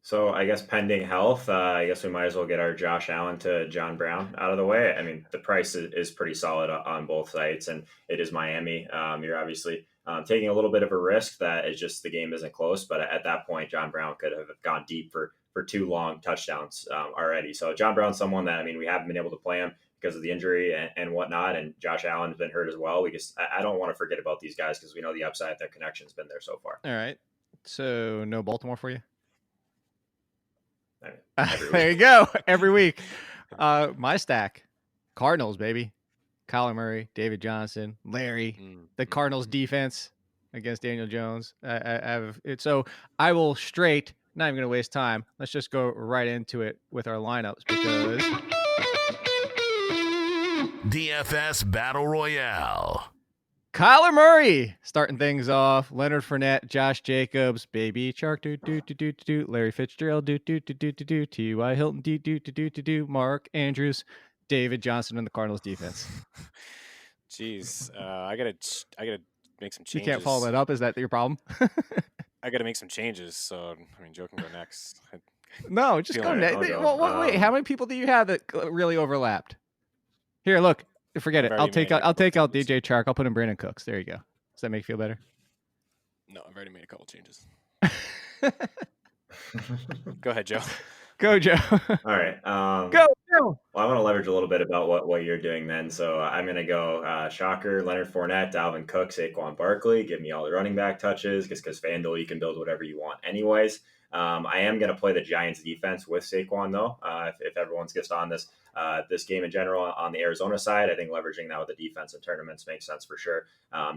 So I guess pending health, I guess we might as well get our Josh Allen to John Brown out of the way. I mean, the price is pretty solid on both sites, and it is Miami. You're obviously taking a little bit of a risk that it's just the game isn't close, but at that point, John Brown could have gone deep for 2 long touchdowns already. So John Brown's someone that, I mean, we haven't been able to play him because of the injury and whatnot, and Josh Allen's been hurt as well. I don't want to forget about these guys because we know the upside, their connection's been there so far. All right. So no Baltimore for you? There you go. Every week. My stack, Cardinals, baby. Kyler Murray, David Johnson, Larry, the Cardinals defense against Daniel Jones. So I will straight, not even going to waste time. Let's just go right into it with our lineups because DFS Battle Royale. Kyler Murray starting things off. Leonard Fournette, Josh Jacobs, Baby Shark, Larry Fitzgerald, T.Y. Hilton, Mark Andrews, David Johnson in the Cardinals defense. Jeez, I gotta make some changes. You can't follow that up. Is that your problem? I gotta make some changes. So I mean, Joe can go next. No, just go next. Wait, how many people do you have that really overlapped? Here, look. Forget it. I'll take out DJ Chark. I'll put in Brandon Cooks. There you go. Does that make you feel better? No, I've already made a couple changes. Go ahead, Joe. Go, Joe. All right. Go, Joe. Well, I want to leverage a little bit about what you're doing then. So I'm going to go shocker, Leonard Fournette, Dalvin Cook, Saquon Barkley. Give me all the running back touches because FanDuel, you can build whatever you want anyways. I am going to play the Giants defense with Saquon, though, if everyone's just on this game in general. On the Arizona side, I think leveraging that with the defense in tournaments makes sense for sure.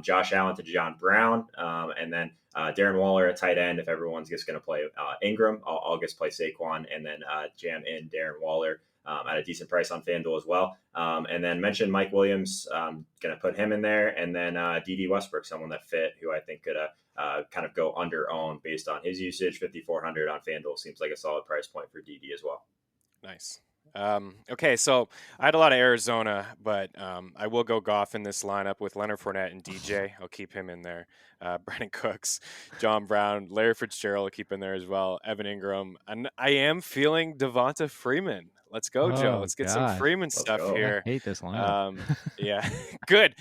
Josh Allen to John Brown, and then Darren Waller at tight end. If everyone's just going to play Ingram, I'll just play Saquon and then jam in Darren Waller at a decent price on FanDuel as well. And then mentioned Mike Williams, going to put him in there. And then D.D. Westbrook, someone that fit, who I think could kind of go under own based on his usage. 5,400 on FanDuel seems like a solid price point for D.D. as well. Nice. Okay, so I had a lot of Arizona, but I will go Goff in this lineup with Leonard Fournette and DJ. I'll keep him in there. Brandon Cooks, John Brown, Larry Fitzgerald, I'll keep in there as well. Evan Ingram. And I am feeling Devonta Freeman. Let's go, Joe. Let's get some Freeman stuff here. I hate this lineup. Yeah, good.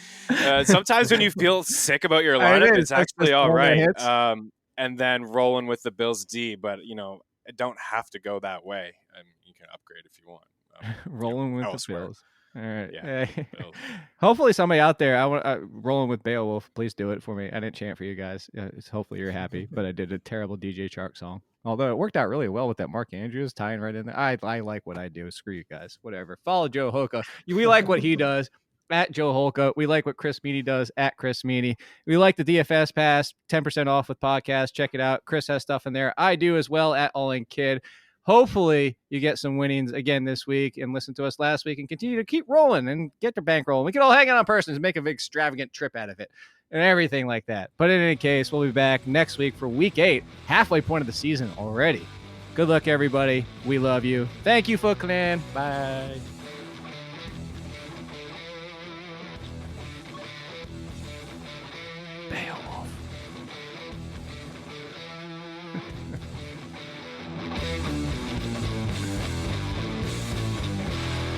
Sometimes when you feel sick about your lineup, it's actually all right. And then rolling with the Bills D, but I don't have to go that way. You can upgrade if you want. Rolling with the Bills. All right. Yeah. Hopefully somebody out there, rolling with Beowulf, please do it for me. I didn't chant for you guys. Hopefully you're happy, but I did a terrible DJ Chark song. Although it worked out really well with that Mark Andrews tying right in there. I like what I do. Screw you guys. Whatever. Follow Joe Holka. We like what he does. At Joe Holka. We like what Chris Meaney does at Chris Meaney. We like the DFS Pass, 10% off with podcast. Check it out. Chris has stuff in there. I do as well at All In Kid. Hopefully you get some winnings again this week and listen to us last week and continue to keep rolling and get your bankroll. We can all hang out on person and make a big extravagant trip out of it and everything like that. But in any case, we'll be back next week for week 8, halfway point of the season already. Good luck, everybody. We love you. Thank you, Foot Clan. Bye. Beowulf.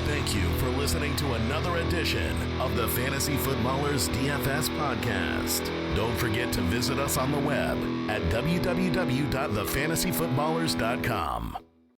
Thank you for listening to another edition of the Fantasy Footballers DFS Podcast. Don't forget to visit us on the web at www.thefantasyfootballers.com.